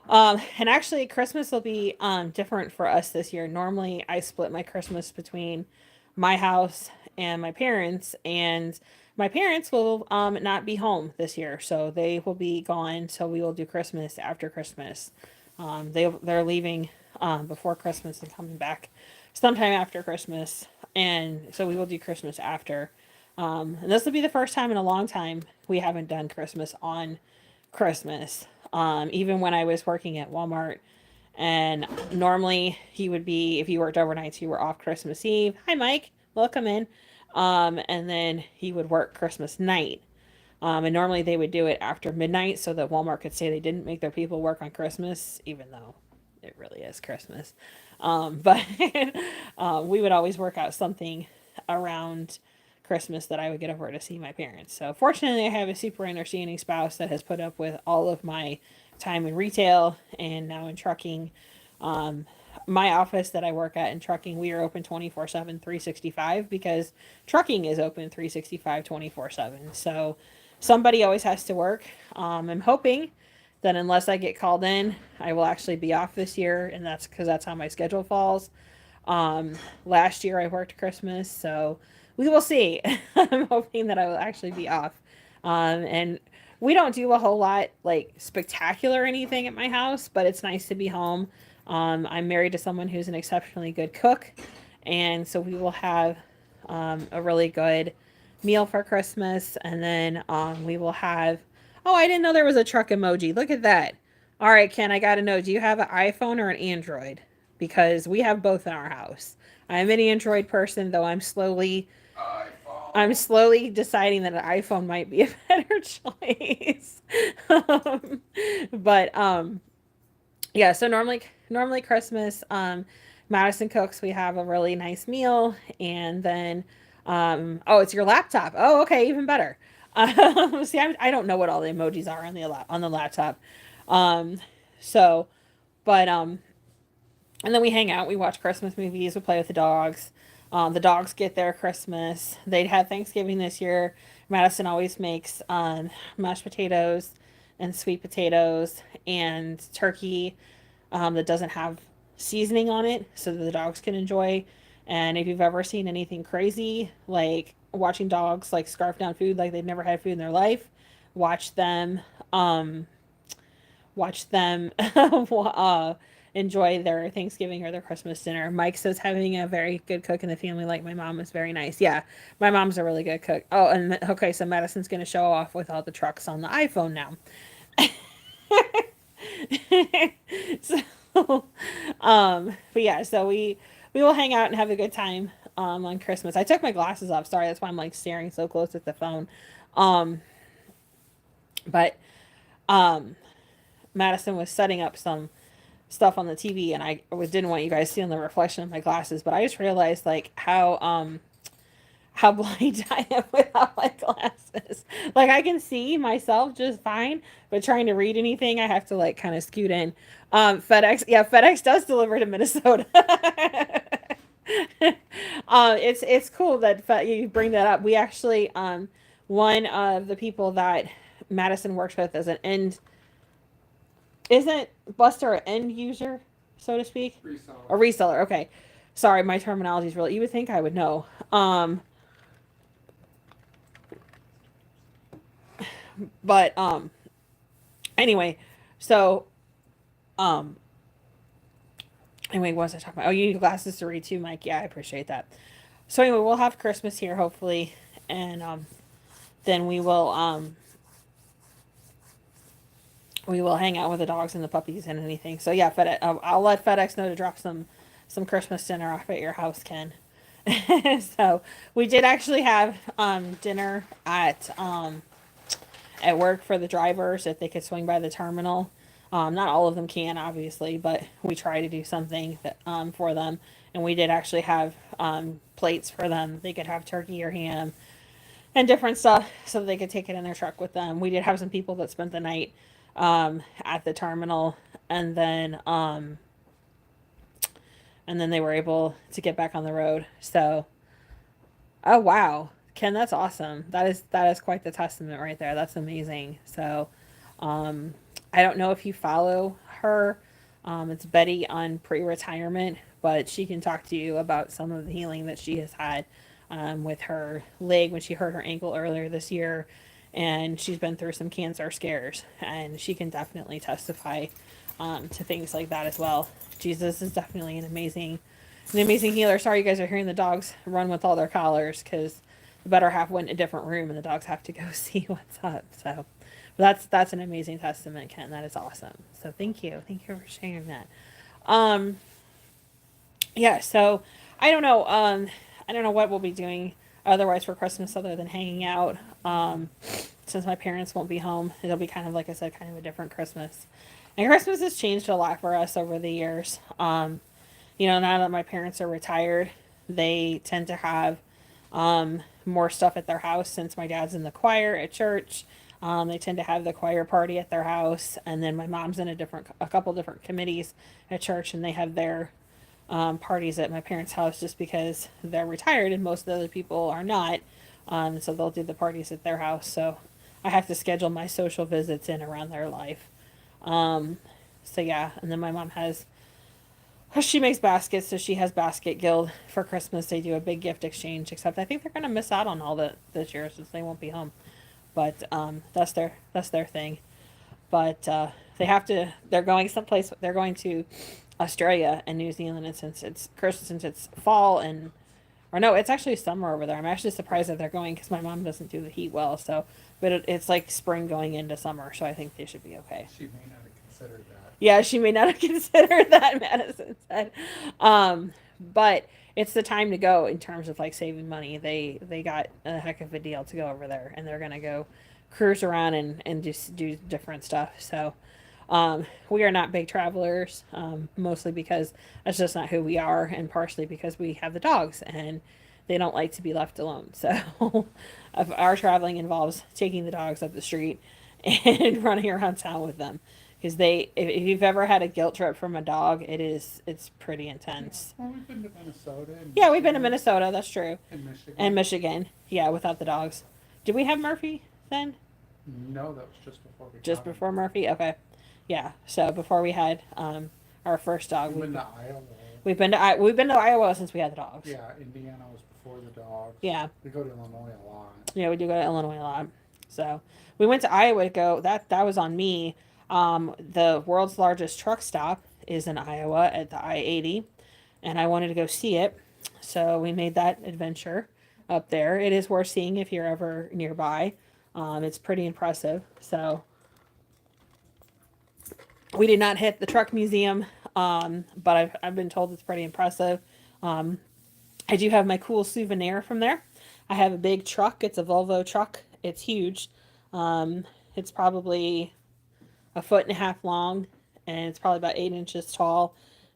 and actually, Christmas will be different for us this year. Normally, I split my Christmas between my house and my parents, and my parents will not be home this year, so they will be gone. So we will do Christmas after Christmas. They're leaving before Christmas and coming back sometime after Christmas, and so we will do Christmas after. And this will be the first time in a long time we haven't done Christmas on Christmas. Even when I was working at Walmart, and normally he would be, if you worked overnights, you were off Christmas Eve. Hi, Mike. Welcome in. And then he would work Christmas night. And normally they would do it after midnight so that Walmart could say they didn't make their people work on Christmas, even though it really is Christmas. But we would always work out something around Christmas that I would get over to see my parents. So fortunately, I have a super understanding spouse that has put up with all of my time in retail and now in trucking. Um, my office that I work at in trucking, we are open 24/7, 365 because trucking is open 365, 24/7. So somebody always has to work. I'm hoping that unless I get called in, I will actually be off this year, and that's because that's how my schedule falls. Um, Last year I worked Christmas, so we will see. I'm hoping that I will actually be off. And we don't do a whole lot like spectacular or anything at my house, but it's nice to be home. I'm married to someone who's an exceptionally good cook, and so we will have a really good meal for Christmas, and then we will have. Oh, I didn't know there was a truck emoji. Look at that. All right, Ken, I gotta know. Do you have an iPhone or an Android? Because we have both in our house. I'm an Android person, though I'm slowly deciding that an iPhone might be a better choice. um, but yeah, so normally Christmas, Madison cooks. We have a really nice meal, and then oh, it's your laptop. Oh, okay, even better. See, I don't know what all the emojis are on the laptop. Um, so, but and then we hang out. We watch Christmas movies. We play with the dogs. The dogs get their Christmas. They'd had Thanksgiving this year. Madison always makes mashed potatoes and sweet potatoes and turkey that doesn't have seasoning on it so that the dogs can enjoy. And if you've ever seen anything crazy, like watching dogs like scarf down food like they've never had food in their life, watch them. Watch them enjoy their Thanksgiving or their Christmas dinner. Mike says having a very good cook in the family like my mom is very nice. Yeah, my mom's a really good cook. Oh, and okay, so Madison's going to show off with all the trucks on the iPhone now. so, but yeah, so we will hang out and have a good time on Christmas. I took my glasses off. Sorry, that's why I'm like staring so close at the phone. Um, but um, Madison was setting up some stuff on the TV, and didn't want you guys seeing the reflection of my glasses, but I just realized like how blind I am without my glasses. Like I can see myself just fine, but trying to read anything, I have to like kind of scoot in. FedEx, yeah, FedEx does deliver to Minnesota. It's cool that you bring that up. We actually one of the people that Madison works with as an end isn't Buster an end user, so to speak? Reseller. A reseller, okay. Sorry, my terminology is real. You would think I would know. But anyway, so um anyway, what was I talking about? Oh, you need glasses to read too, Mike. Yeah, I appreciate that. So anyway, we'll have Christmas here hopefully, and then we will we will hang out with the dogs and the puppies and anything. So yeah, I'll let FedEx know to drop some Christmas dinner off at your house, Ken. So we did actually have dinner at work for the drivers if they could swing by the terminal. Not all of them can, obviously, but we try to do something that, for them. And we did actually have plates for them. They could have turkey or ham and different stuff so that they could take it in their truck with them. We did have some people that spent the night at the terminal, and then they were able to get back on the road. So, oh wow, Ken, that's awesome. That is quite the testament right there. That's amazing. So, um, I don't know if you follow her. It's Betty on pre-retirement, but she can talk to you about some of the healing that she has had with her leg when she hurt her ankle earlier this year, and she's been through some cancer scares, and she can definitely testify to things like that as well. Jesus is definitely an amazing healer. Sorry, you guys are hearing the dogs run with all their collars because the better half went in a different room, and the dogs have to go see what's up. So, that's an amazing testament, Ken. That is awesome. So thank you for sharing that. Um, yeah. So I don't know what we'll be doing otherwise for Christmas other than hanging out. Since my parents won't be home, it'll be kind of like I said, kind of a different Christmas. And Christmas has changed a lot for us over the years. Now that my parents are retired, they tend to have more stuff at their house since my dad's in the choir at church. They tend to have the choir party at their house, and then my mom's in a couple different committees at church, and they have their parties at my parents' house just because they're retired and most of the other people are not. So they'll do the parties at their house. So I have to schedule my social visits in around their life. Um, so yeah, and then my mom she makes baskets, so she has Basket Guild for Christmas. They do a big gift exchange, except I think they're gonna miss out on all that this year since they won't be home. But that's their thing. But they have to. They're going someplace. They're going to Australia and New Zealand, and since it's fall and or no, it's actually summer over there. I'm actually surprised that they're going because my mom doesn't do the heat well. So, but it's like spring going into summer, so I think they should be okay. She may not have considered that. Yeah, she may not have considered that, Madison said. But it's the time to go in terms of like saving money. They got a heck of a deal to go over there, and they're gonna go cruise around and just do different stuff. So we are not big travelers, mostly because that's just not who we are, and partially because we have the dogs and they don't like to be left alone. So our traveling involves taking the dogs up the street and running around town with them because if you've ever had a guilt trip from a dog, it's pretty intense. Well, we've been to Minnesota. And Yeah, we've been to Minnesota. That's true. And Michigan. And Michigan. Yeah, without the dogs. Did we have Murphy then? No, that was just before we. Just before Murphy. Okay. Yeah. So before we had our first dog, We've been to Iowa. we've been to Iowa since we had the dogs. Yeah, Indiana was before the dogs. Yeah. We go to Illinois a lot. Yeah, we do go to Illinois a lot. So we went to Iowa to go. That was on me. The world's largest truck stop is in Iowa at the I-80, and I wanted to go see it. So we made that adventure up there. It is worth seeing if you're ever nearby. It's pretty impressive. So we did not hit the truck museum, but I've been told it's pretty impressive. I do have my cool souvenir from there. I have a big truck. It's a Volvo truck. It's huge. It's probably a foot and a half long, and it's probably about 8 inches tall.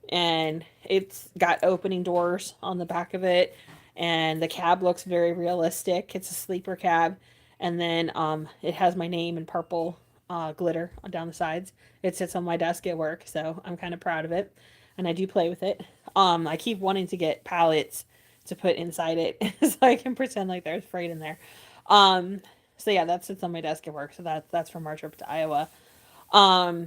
And it's got opening doors on the back of it, and the cab looks very realistic. It's a sleeper cab, and then it has my name in purple glitter down the sides. It sits on my desk at work, so I'm kind of proud of it, and I do play with it. I keep wanting to get pallets to put inside it so I can pretend like there's freight in there. So yeah, that sits on my desk at work. So that's from our trip to Iowa. I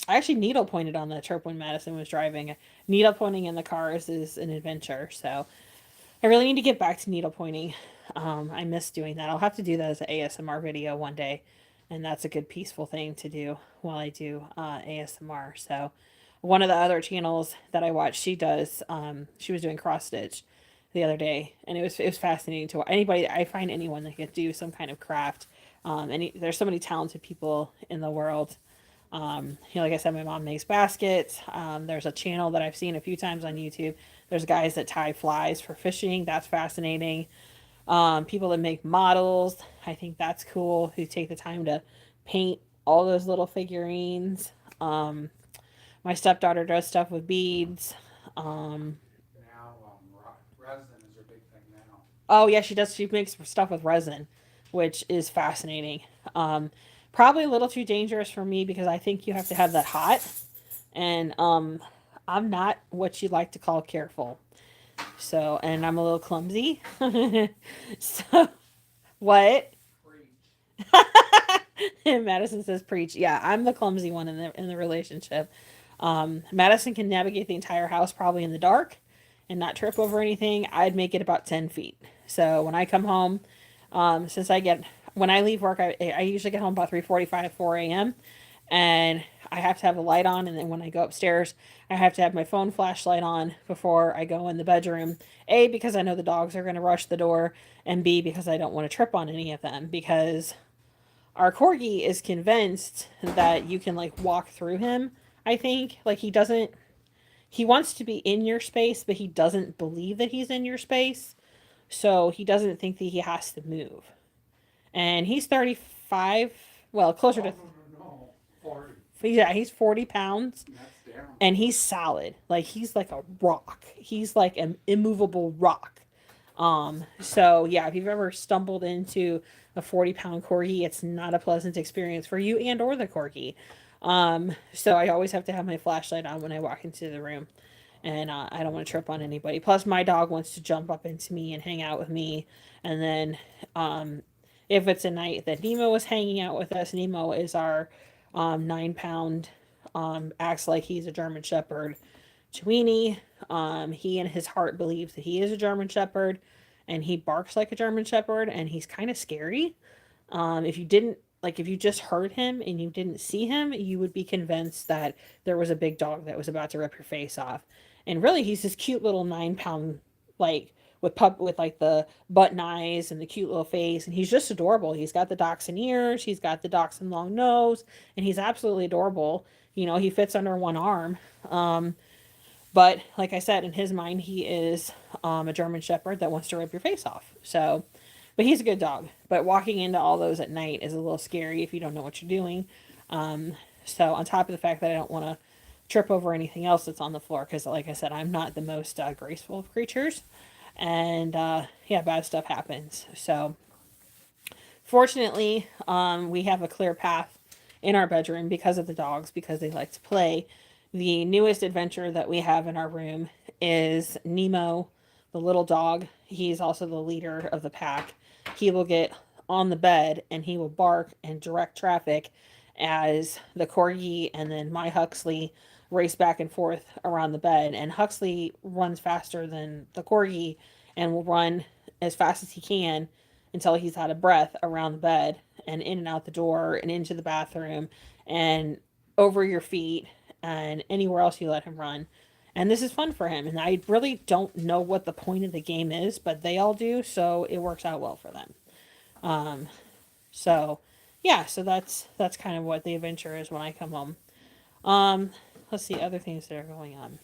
actually needle pointed on the trip when Madison was driving. Needle pointing in the cars is an adventure. So I really need to get back to needle pointing. I miss doing that. I'll have to do that as an ASMR video one day. And that's a good peaceful thing to do while I do ASMR. So one of the other channels that I watch, she was doing cross stitch the other day, and it was fascinating to watch. I find anyone that can do some kind of craft. There's so many talented people in the world. Like I said, my mom makes baskets. There's a channel that I've seen a few times on YouTube. There's guys that tie flies for fishing. That's fascinating. People that make models. I think that's cool. Who take the time to paint all those little figurines. Um, my stepdaughter does stuff with beads. Um, Now, resin is a big thing now. oh yeah, she does. She makes stuff with resin, which is fascinating. Um, Probably a little too dangerous for me because I think you have to have that hot, and I'm not what you like to call careful. So, and I'm a little clumsy. So, what? Preach. Madison says preach. Yeah, I'm the clumsy one in the relationship. Madison can navigate the entire house probably in the dark and not trip over anything. I'd make it about 10 feet. So when I come home, since when I leave work, I usually get home about 3:45, 4 a.m. And I have to have the light on. And then when I go upstairs, I have to have my phone flashlight on before I go in the bedroom. A, because I know the dogs are going to rush the door. And B, because I don't want to trip on any of them. Because our corgi is convinced that you can like walk through him. I think like he wants to be in your space, but he doesn't believe that he's in your space. So he doesn't think that he has to move. And he's 35, well, Oh, closer to, no. 40. yeah, he's 40 pounds That's down. and he's solid. Like he's like a rock. He's like an immovable rock. So yeah, if you've ever stumbled into a 40-pound corgi, it's not a pleasant experience for you and or the corgi. So I always have to have my flashlight on when I walk into the room, and I don't want to trip on anybody. Plus, my dog wants to jump up into me and hang out with me, and then if it's a night that Nemo is hanging out with us, Nemo is our 9-pound, acts like he's a German Shepherd Chewini. He in his heart believes that he is a German Shepherd, and he barks like a German Shepherd, and he's kind of scary. If you didn't like, if you just heard him and you didn't see him, you would be convinced that there was a big dog that was about to rip your face off. And really, he's this cute little 9-pound, like with like the button eyes and the cute little face, and he's just adorable. He's got the dachshund ears, he's got the dachshund long nose, and he's absolutely adorable. He fits under one arm. But like I said, in his mind, he is a German Shepherd that wants to rip your face off. So, but he's a good dog. But walking into all those at night is a little scary if you don't know what you're doing. So, on top of the fact that I don't want to trip over anything else that's on the floor, because like I said, I'm not the most graceful of creatures. And yeah, bad stuff happens. So, fortunately, we have a clear path in our bedroom because of the dogs, because they like to play. The newest adventure that we have in our room is Nemo, the little dog. He's also the leader of the pack. He will get on the bed and he will bark and direct traffic as the corgi and then my Huxley race back and forth around the bed. And Huxley runs faster than the corgi and will run as fast as he can until he's out of breath around the bed and in and out the door and into the bathroom and over your feet and anywhere else you let him run. And this is fun for him. And I really don't know what the point of the game is, but they all do, so it works out well for them. So yeah, so that's kind of what the adventure is when I come home. Let's see other things that are going on.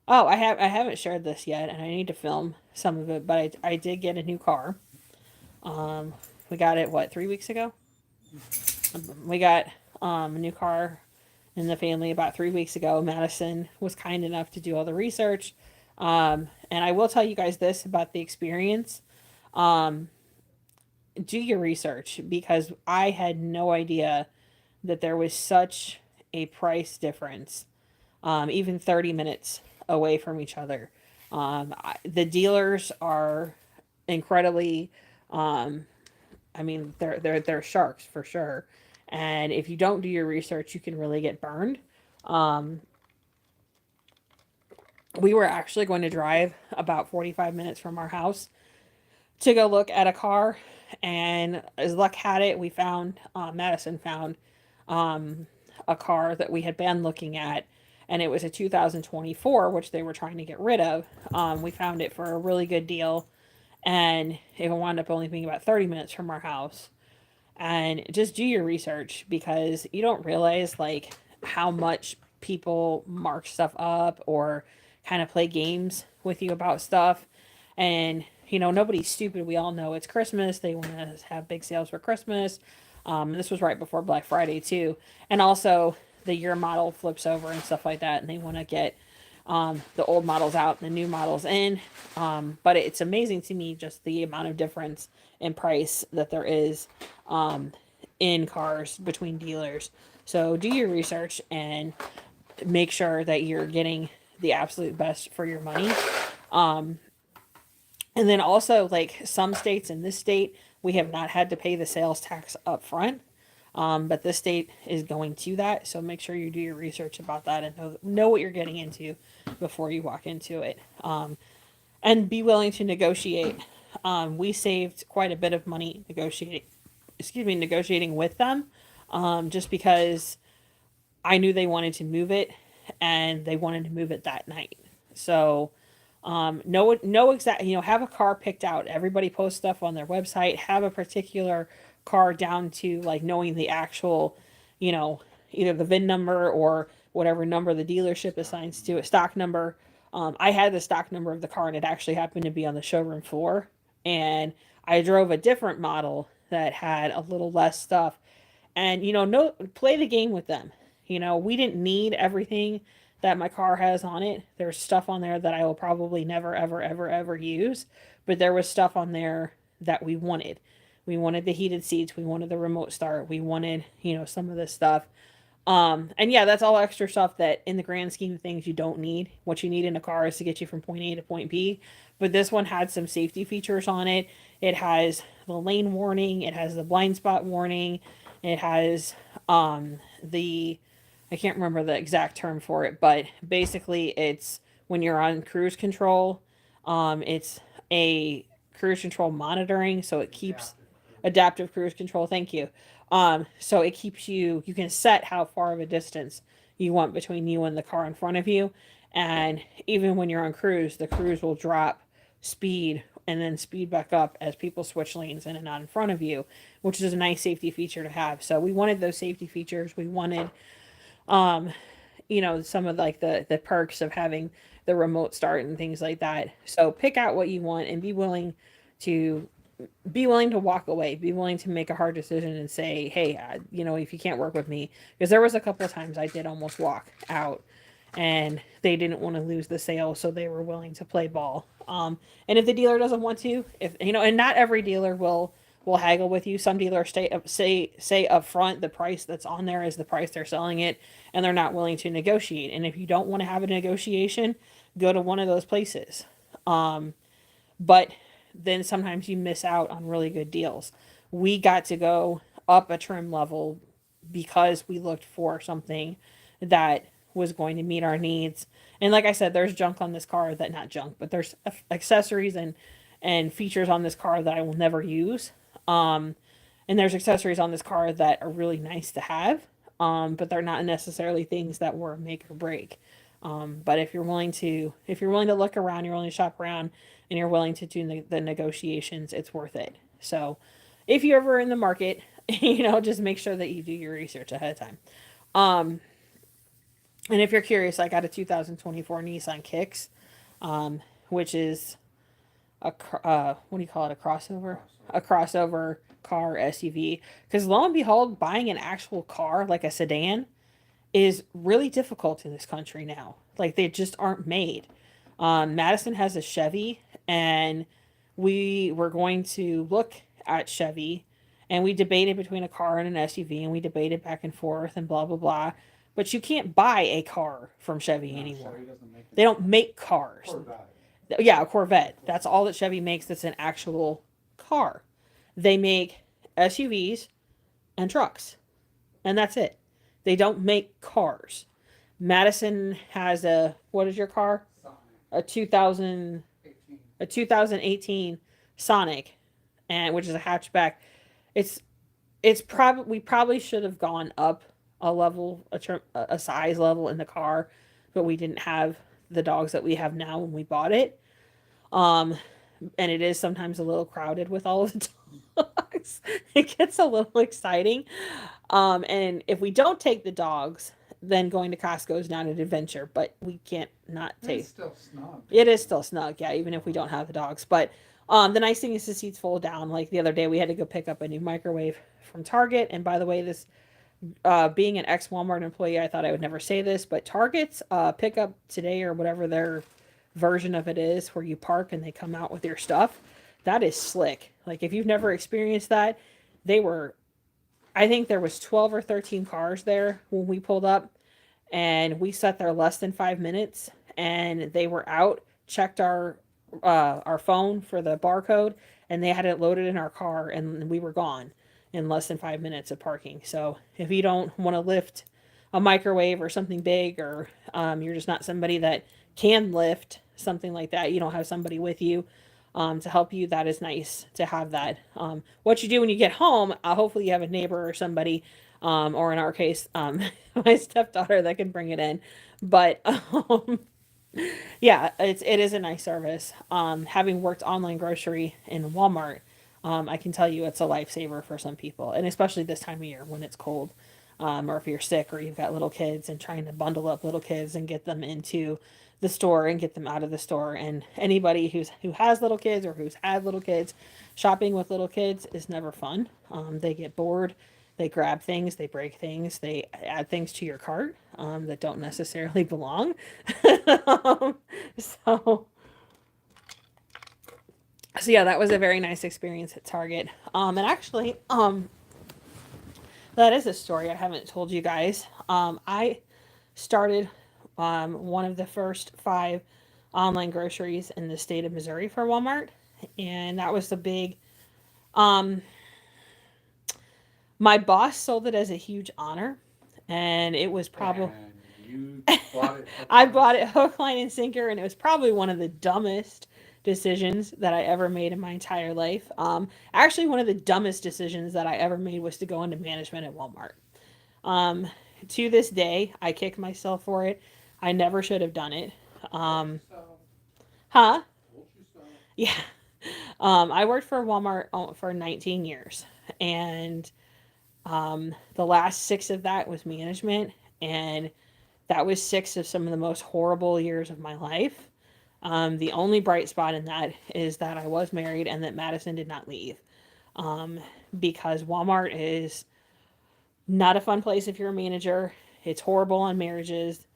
Oh, I haven't shared this yet, and I need to film some of it. But I did get a new car. We got it 3 weeks ago. We got a new car in the family about 3 weeks ago. Madison was kind enough to do all the research, and I will tell you guys this about the experience. Do your research because I had no idea that there was such a price difference, even 30 minutes away from each other. The dealers are incredibly, I mean, they're sharks for sure. And if you don't do your research, you can really get burned. We were actually going to drive about 45 minutes from our house to go look at a car, and as luck had it, we found Madison found a car that we had been looking at, and it was a 2024, which they were trying to get rid of. We found it for a really good deal, and it wound up only being about 30 minutes from our house. and just do your research, because you don't realize like how much people mark stuff up or kind of play games with you about stuff. And nobody's stupid. We all know it's Christmas. They want to have big sales for Christmas. This was right before Black Friday too, and also the year model flips over and stuff like that, and they want to get the old models out and the new models in. But it's amazing to me just the amount of difference in price that there is in cars between dealers. So do your research and make sure that you're getting the absolute best for your money. And then also, like some states, in this state, we have not had to pay the sales tax up front. But this state is going to that. So make sure you do your research about that and know what you're getting into before you walk into it. And be willing to negotiate. We saved quite a bit of money negotiating with them, just because I knew they wanted to move it and they wanted to move it that night. So know exact, have a car picked out. Everybody posts stuff on their website. Have a particular car down to like knowing the actual, either the VIN number or whatever number the dealership assigns to a stock number. I had the stock number of the car and it actually happened to be on the showroom floor. And I drove a different model that had a little less stuff. And no, play the game with them. We didn't need everything that my car has on it. There's stuff on there that I will probably never ever ever ever use, but there was stuff on there that we wanted. We wanted the heated seats, we wanted the remote start, we wanted, some of this stuff. And yeah, that's all extra stuff that in the grand scheme of things you don't need. What you need in a car is to get you from point A to point B. But this one had some safety features on it. It has the lane warning, it has the blind spot warning, it has the I can't remember the exact term for it, but basically it's when you're on cruise control, it's a cruise control monitoring, so it keeps adaptive cruise control. Thank you. So it keeps you can set how far of a distance you want between you and the car in front of you. And even when you're on cruise, the cruise will drop speed and then speed back up as people switch lanes in and out in front of you, which is a nice safety feature to have. So we wanted those safety features. We wanted some of like the perks of having the remote start and things like that. So pick out what you want and to be willing to walk away, be willing to make a hard decision and say, hey, if you can't work with me, because there was a couple of times I did almost walk out and they didn't want to lose the sale, so they were willing to play ball. And if the dealer doesn't want to, if and not every dealer will haggle with you. Some dealers say up front the price that's on there is the price they're selling it, and they're not willing to negotiate. And if you don't want to have a negotiation, go to one of those places. But then sometimes you miss out on really good deals. We got to go up a trim level because we looked for something that was going to meet our needs. And like I said, there's junk on this car that not junk, but there's accessories and features on this car that I will never use. And there's accessories on this car that are really nice to have, but they're not necessarily things that were make or break. But if you're willing to look around, you're willing to shop around, and you're willing to do the negotiations, it's worth it. So, if you're ever in the market, just make sure that you do your research ahead of time. And if you're curious, I got a 2024 Nissan Kicks, which is what do you call it? A crossover car SUV. Because lo and behold, buying an actual car like a sedan is really difficult in this country now. Like they just aren't made. Madison has a Chevy, and we were going to look at Chevy, and we debated between a car and an SUV, and we debated back and forth and blah blah blah. But you can't buy a car from Chevy anymore. They don't make cars. Corvette. Yeah, a Corvette. That's all that Chevy makes that's an actual car. They make SUVs and trucks, and that's it. They don't make cars. Madison has what is your car? A 2018 Sonic, and which is a hatchback. We probably should have gone up a level, a size level in the car, but we didn't have the dogs that we have now when we bought it. And it is sometimes a little crowded with all of the dogs. dogs, it gets a little exciting. And if we don't take the dogs, then going to Costco is not an adventure, but we can't not It's take. still snug. It is still snug, yeah, even if we don't have the dogs. But the nice thing is the seats fold down. Like the other day, we had to go pick up a new microwave from Target. And by the way, this being an ex Walmart employee, I thought I would never say this, but Target's pickup today or whatever their version of it is, where you park and they come out with your stuff, that is slick. Like if you've never experienced that, they were. I think there was 12 or 13 cars there when we pulled up, and we sat there less than 5 minutes, and they were out, checked our phone for the barcode, and they had it loaded in our car, and we were gone in less than 5 minutes of parking. So if you don't want to lift a microwave or something big, or you're just not somebody that can lift something like that, you don't have somebody with you to help you, that is nice to have that. What you do when you get home, hopefully you have a neighbor or somebody, or in our case, my stepdaughter that can bring it in. But yeah, it is a nice service. Having worked online grocery in Walmart, I can tell you it's a lifesaver for some people, and especially this time of year when it's cold, or if you're sick or you've got little kids and trying to bundle up little kids and get them into the store and get them out of the store. And anybody who has little kids or who's had little kids, shopping with little kids is never fun. They get bored. They grab things, they break things, they add things to your cart that don't necessarily belong. um, so, so yeah, that was a very nice experience at Target. And actually, that is a story I haven't told you guys. I started one of the first 5 online groceries in the state of Missouri for Walmart, and that was the big. Um, my boss sold it as a huge honor, and it was probably. And you bought it. I bought it hook, line, and sinker, and it was probably one of the dumbest decisions that I ever made in my entire life. Actually, one of the dumbest decisions that I ever made was to go into management at Walmart. Um, to this day, I kick myself for it. I never should have done it. Um, huh? Yeah. I worked for Walmart for 19 years, and the last 6 of that was management, and that was 6 of some of the most horrible years of my life. The only bright spot in that is that I was married and that Madison did not leave. Um, because Walmart is not a fun place if you're a manager. It's horrible on marriages,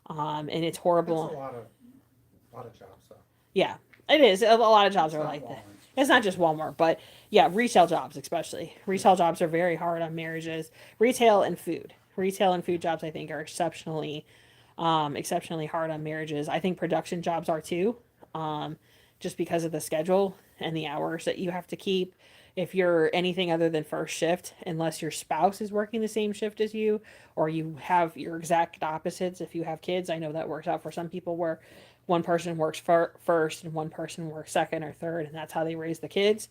and it's That's horrible. a lot of jobs though. Yeah, it is. A lot of jobs It's are not like that. Walmart. It's not just Walmart, but yeah, retail jobs especially. Retail jobs are very hard on marriages. Retail and food. Retail and food jobs, I think, are exceptionally hard on marriages. I think production jobs are too, um, just because of the schedule and the hours that you have to keep. If you're anything other than first shift, unless your spouse is working the same shift as you, or you have your exact opposites, if you have kids, I know that works out for some people where one person works first and one person works second or third, and that's how they raise the kids.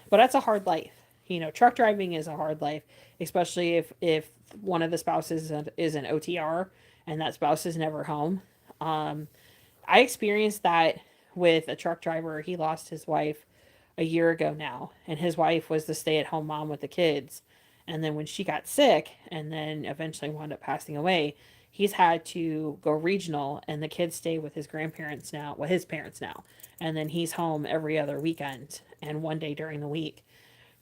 But that's a hard life. You know, truck driving is a hard life, especially if one of the spouses is an OTR and that spouse is never home. Um, I experienced that with a truck driver. He lost his wife a year ago now, and his wife was the stay-at-home mom with the kids. And then when she got sick and then eventually wound up passing away, he's had to go regional, and the kids stay with his grandparents now, well, his parents now. And then he's home every other weekend and one day during the week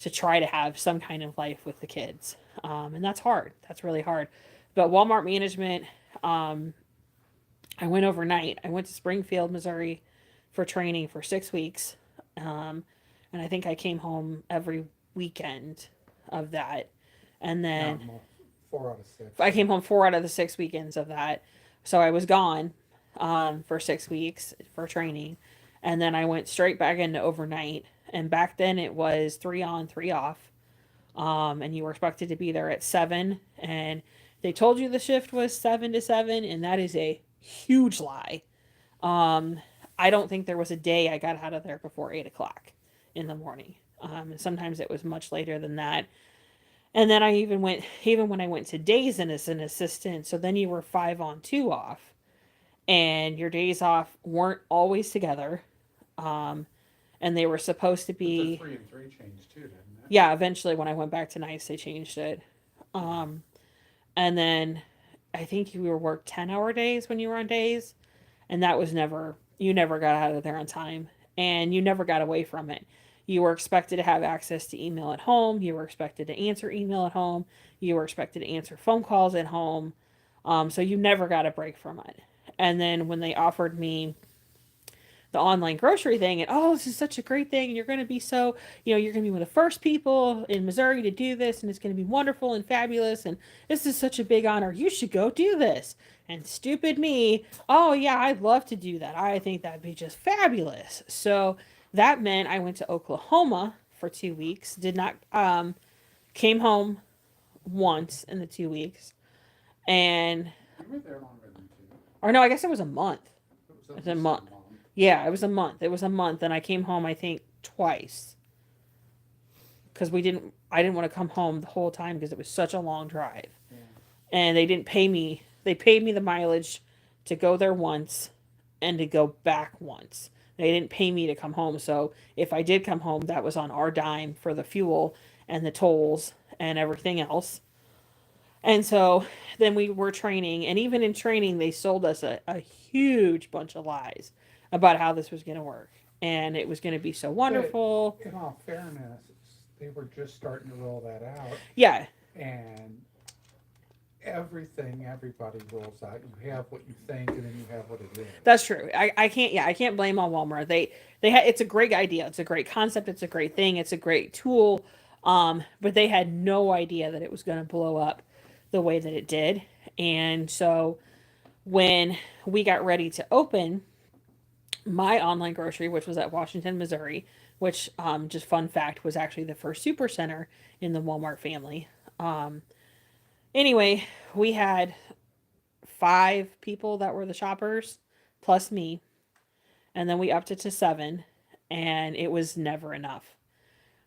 to try to have some kind of life with the kids. And that's hard. That's really hard. But Walmart management, um, I went overnight. I went to Springfield, Missouri for training for 6 weeks. Um, and I think I came home every weekend of that. And No, then more, 4 out of 6. I came home 4 out of the 6 weekends of that. So I was gone for 6 weeks for training. And then I went straight back into overnight. And back then it was 3 on, 3 off. And you were expected to be there at 7. And they told you the shift was 7 to 7, and that is a huge lie. Um, I don't think there was a day I got out of there before 8 o'clock in the morning. And sometimes it was much later than that. And then I even when I went to days and as an assistant, so then you were 5 on, 2 off, and your days off weren't always together. Um, and they were supposed to But the be, 3 and 3 changed too, didn't Yeah, eventually when I went back to nights, they changed it. Um, and then I think you were work 10-hour days when you were on days, and that was never, you never got out of there on time, and you never got away from it. You were expected to have access to email at home. You were expected to answer email at home. You were expected to answer phone calls at home. So you never got a break from it. And then when they offered me the online grocery thing, and oh, this is such a great thing, and you're going to be so, you're going to be one of the first people in Missouri to do this, and it's going to be wonderful and fabulous, and this is such a big honor, you should go do this. And stupid me, oh yeah, I'd love to do that, I think that'd be just fabulous. So that meant I went to Oklahoma for 2 weeks, did not came home once in the 2 weeks, and You were there longer than 2. or no, I guess it was a month. It was It at was a least month. a month. Yeah, it was a month. It was a month, and I came home, I think, twice because I didn't want to come home the whole time because it was such a long drive, Yeah. and they didn't pay me. They paid me the mileage to go there once and to go back once. They didn't pay me to come home. So if I did come home, that was on our dime for the fuel and the tolls and everything else. And so then we were training, and even in training, they sold us a huge bunch of lies about how this was going to work. And it was going to be so wonderful. In all fairness, they were just starting to roll that out, Yeah, and everybody rolls out. You have what you think, and then you have what it is. that's true. I can't, yeah, I can't blame on Walmart. It's a great idea. It's a great concept. It's a great thing. It's a great tool. But they had no idea that it was going to blow up the way that it did. And so when we got ready to open my online grocery, which was at Washington, Missouri, which, just fun fact, was actually the first super center in the Walmart family. Um, anyway, we had 5 people that were the shoppers plus me, and then we upped it to 7, and it was never enough.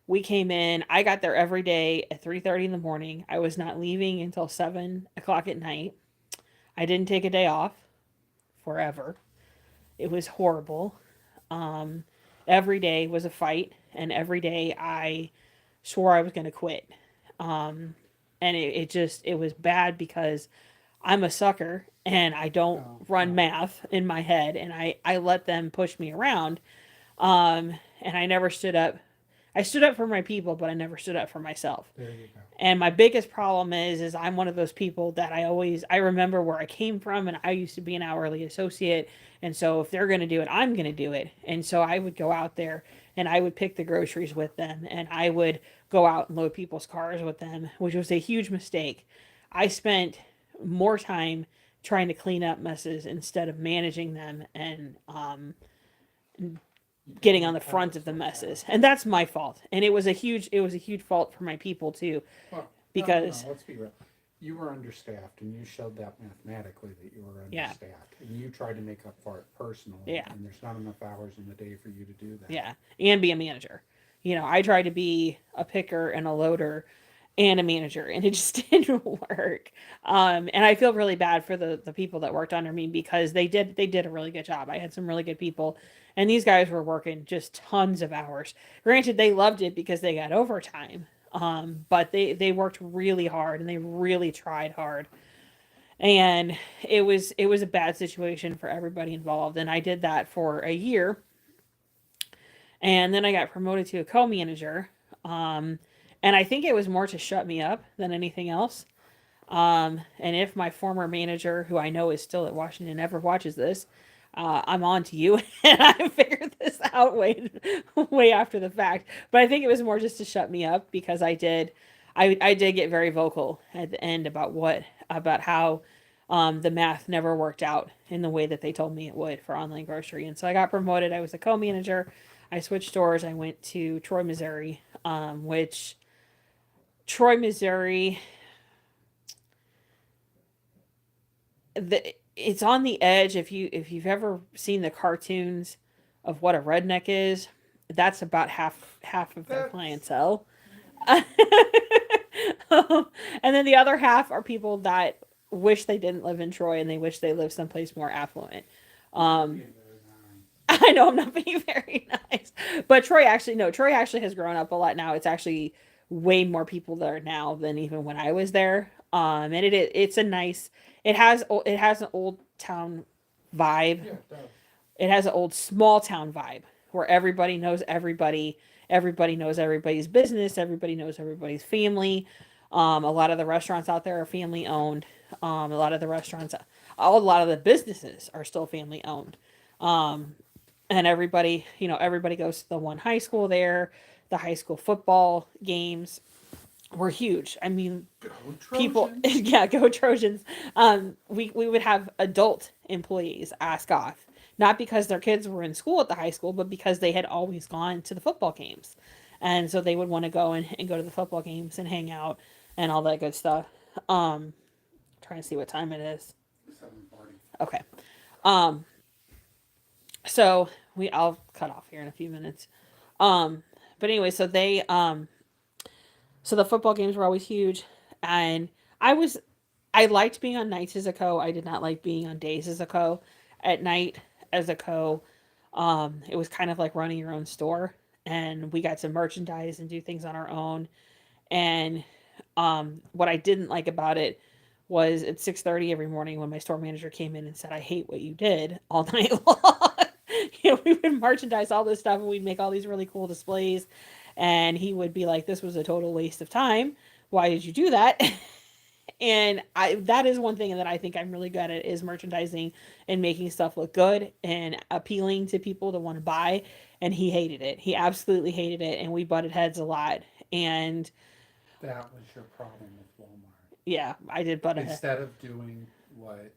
We came in, I got there every day at 3:30 in the morning. I was not leaving until 7 o'clock at night. I didn't take a day off forever. It was horrible. Um, every day was a fight, and every day I swore I was going to quit. Um, and it was bad because I'm a sucker and I don't Oh, run no. math in my head, and I let them push me around. And I never stood up. I stood up for my people, but I never stood up for myself. There you go. And my biggest problem is I'm one of those people that I remember where I came from, and I used to be an hourly associate, and so if they're going to do it, I'm going to do it. And so I would go out there and I would pick the groceries with them, and I would go out and load people's cars with them, which was a huge mistake. I spent more time trying to clean up messes instead of managing them and getting on the front of the messes. And that's my fault. And it was a huge fault for my people too, Well, because no, let's be real. You were understaffed, and you showed that mathematically that you were Yeah. understaffed, and you tried to make up for it personally. Yeah. And there's not enough hours in the day for you to do that. yeah, and be a manager. I tried to be a picker and a loader and a manager, and it just didn't work. And I feel really bad for the people that worked under me because they did a really good job. I had some really good people, and these guys were working just tons of hours. Granted, they loved it because they got overtime. But they worked really hard and they really tried hard, and it was a bad situation for everybody involved. And I did that for a year, and then I got promoted to a co-manager. Um, and I think it was more to shut me up than anything else. And if my former manager, who I know is still at Washington, ever watches this, I'm on to you, and I figured this out way after the fact. But I think it was more just to shut me up because I did get very vocal at the end about how the math never worked out in the way that they told me it would for online grocery. And so I got promoted. I was a co-manager. I switched stores. I went to Troy, Missouri, which Troy, Missouri, it's on the edge. If you've ever seen the cartoons of what a redneck is, that's about half of their That's clientele. And then the other half are people that wish they didn't live in Troy and they wish they lived someplace more affluent. Um, being very nice. I know I'm not being very nice, but Troy actually has grown up a lot now. It's actually way more people there now than even when I was there. And it's a nice. It has an old town vibe. Yeah, it does. It has an old small town vibe where everybody knows everybody. Everybody knows everybody's business. Everybody knows everybody's family. A lot of the restaurants out there are family owned. A lot of the businesses are still family owned. Um, and everybody goes to the one high school there. The high school football games were huge. I mean, Go people, Trojans. yeah, go Trojans. We would have adult employees ask off, not because their kids were in school at the high school, but because they had always gone to the football games, and so they would want to go and go to the football games and hang out and all that good stuff. Um, Trying to see what time it is. 7:40. Okay. Um, so I'll cut off here in a few minutes. Um, but anyway, so the football games were always huge, and I was I liked being on nights as a co. I did not like being on days as a co. At night as a co, it was kind of like running your own store, and we got to merchandise and do things on our own. And what I didn't like about it was at 6:30 every morning when my store manager came in and said, "I hate what you did," all night long. We would merchandise all this stuff and we'd make all these really cool displays, and he would be like, "This was a total waste of time. Why did you do that?" And that is one thing that I think I'm really good at is merchandising and making stuff look good and appealing to people to want to buy. And he hated it. He absolutely hated it, and we butted heads a lot. And That was your problem with Walmart. yeah, I did butt heads. Instead of doing what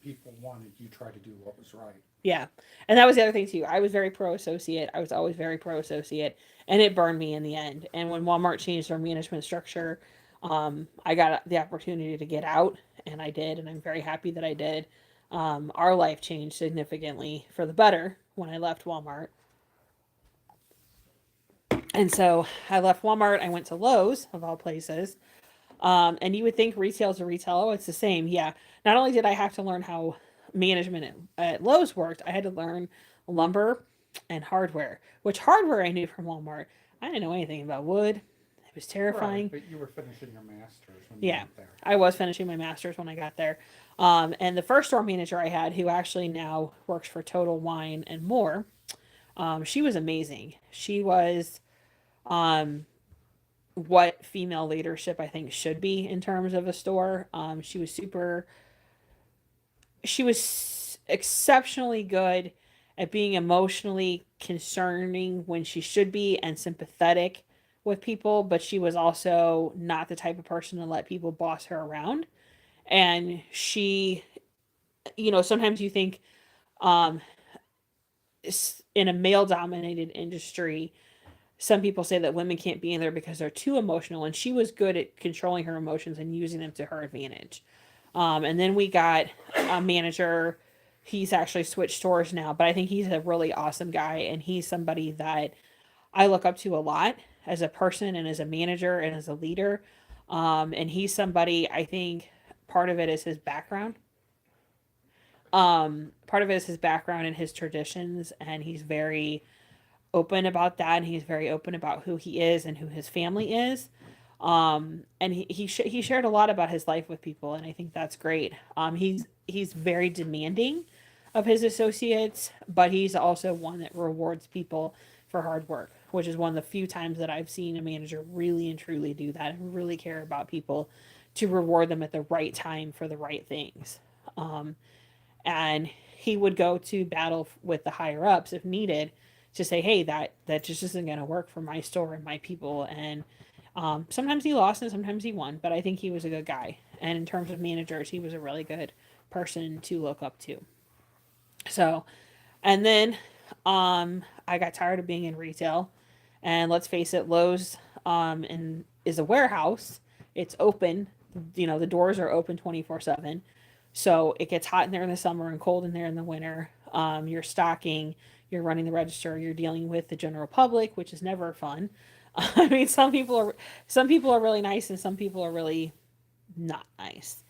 people wanted, you tried to do what was right. Yeah. And that was the other thing too. I was very pro associate. I was always very pro associate, and it burned me in the end. And when Walmart changed their management structure, I got the opportunity to get out, and I did, and I'm very happy that I did. Our life changed significantly for the better when I left Walmart. And so I left Walmart. I went to Lowe's, of all places. And you would think retail is a retail. Oh, it's the same. Yeah. Not only did I have to learn how management at Lowe's worked, I had to learn lumber and hardware, which hardware I knew from Walmart. I didn't know anything about wood. It was Right, terrifying. but you were finishing your master's when you Yeah. went there. I was finishing my master's when I got there. And the first store manager I had, who actually now works for Total Wine and More, she was amazing. She was um, what female leadership I think should be in terms of a store. She was exceptionally good at being emotionally concerning when she should be and sympathetic with people, but she was also not the type of person to let people boss her around. And sometimes you think um, in a male dominated industry, some people say that women can't be in there because they're too emotional, and she was good at controlling her emotions and using them to her advantage. And then we got a manager. He's actually switched stores now, but I think he's a really awesome guy, and he's somebody that I look up to a lot as a person and as a manager and as a leader. And he's somebody I think part of it is his background. Part of it is his background and his traditions, and he's very open about that, and he's very open about who he is and who his family is. And he shared a lot about his life with people, and I think that's great. He's very demanding of his associates, but he's also one that rewards people for hard work, which is one of the few times that I've seen a manager really and truly do that and really care about people to reward them at the right time for the right things. Um, and he would go to battle with the higher ups if needed to say, "Hey, that just isn't going to work for my store and my people." And sometimes he lost and sometimes he won, but I think he was a good guy. And in terms of managers, he was a really good person to look up to. So, and then I got tired of being in retail, and let's face it, Lowe's is a warehouse. It's open. The doors are open 24/7. So it gets hot in there in the summer and cold in there in the winter. You're stocking, you're running the register, you're dealing with the general public, which is never fun. I mean, some people are really nice and some people are really not nice.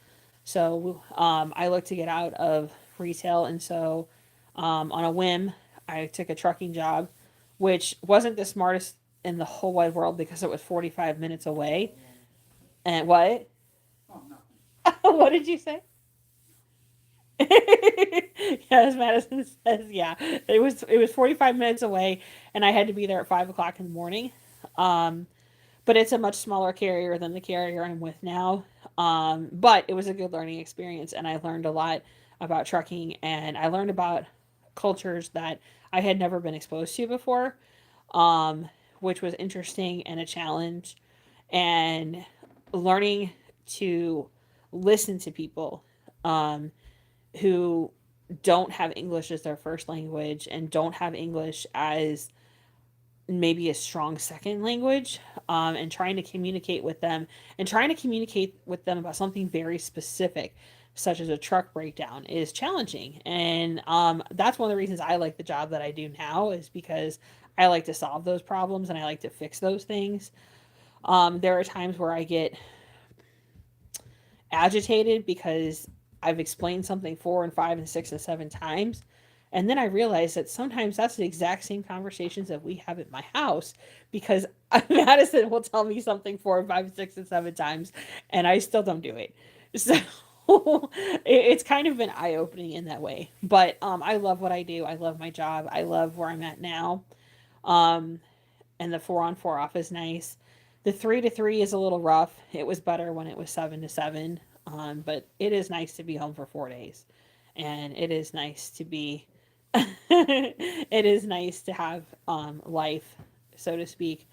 So I look to get out of retail, and so on a whim, I took a trucking job, which wasn't the smartest in the whole wide world because it was 45 minutes away. And what? Oh, nothing. What did you say? Yes, Madison says, yeah. It was 45 minutes away, and I had to be there at 5 o'clock in the morning. Um, but it's a much smaller carrier than the carrier I'm with now. But it was a good learning experience, and I learned a lot about trucking, and I learned about cultures that I had never been exposed to before, um, which was interesting and a challenge. And learning to listen to people um, who don't have English as their first language and don't have English as maybe a strong second language, and trying to communicate with them and trying to communicate with them about something very specific such as a truck breakdown is challenging. And that's one of the reasons I like the job that I do now, is because I like to solve those problems and I like to fix those things. There are times where I get agitated because I've explained something 4 and 5 and 6 and 7 times. And then I realize that sometimes that's the exact same conversations that we have at my house, because Madison will tell me something 4 and 5 and 6 and 7 times and I still don't do it. So it's kind of been eye opening in that way. But I love what I do. I love my job. I love where I'm at now. Um, and the 4 on 4 off is nice. The 3 to 3 is a little rough. It was better when it was 7 to 7. But it is nice to be home for 4 days, and it is nice to be. It is nice to have life, so to speak,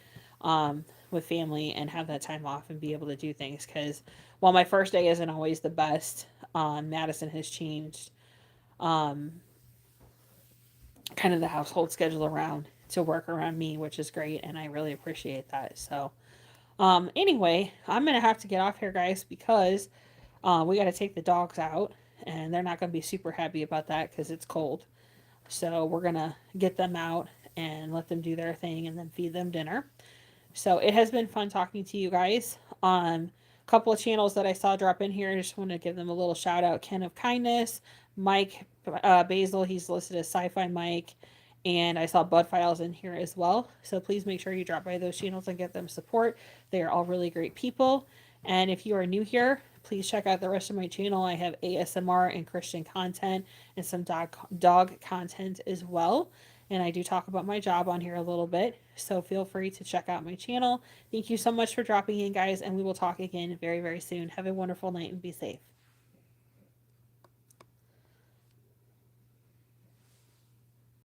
with family and have that time off and be able to do things. Because while my first day isn't always the best, Madison has changed um, kind of the household schedule around to work around me, which is great, and I really appreciate that. So, anyway, I'm gonna have to get off here, guys, because we got to take the dogs out, and they're not gonna be super happy about that because it's cold. So we're gonna get them out and let them do their thing, and then feed them dinner. So it has been fun talking to you guys. A couple of channels that I saw drop in here, I just want to give them a little shout out. Ken of Kindness, Mike Basil, he's listed as Sci-Fi Mike, and I saw Bud Files in here as well. So please make sure you drop by those channels and get them support. They are all really great people. And if you are new here, please check out the rest of my channel. I have ASMR and Christian content and some dog content as well. And I do talk about my job on here a little bit. So feel free to check out my channel. Thank you so much for dropping in, guys, and we will talk again very, very soon. Have a wonderful night and be safe.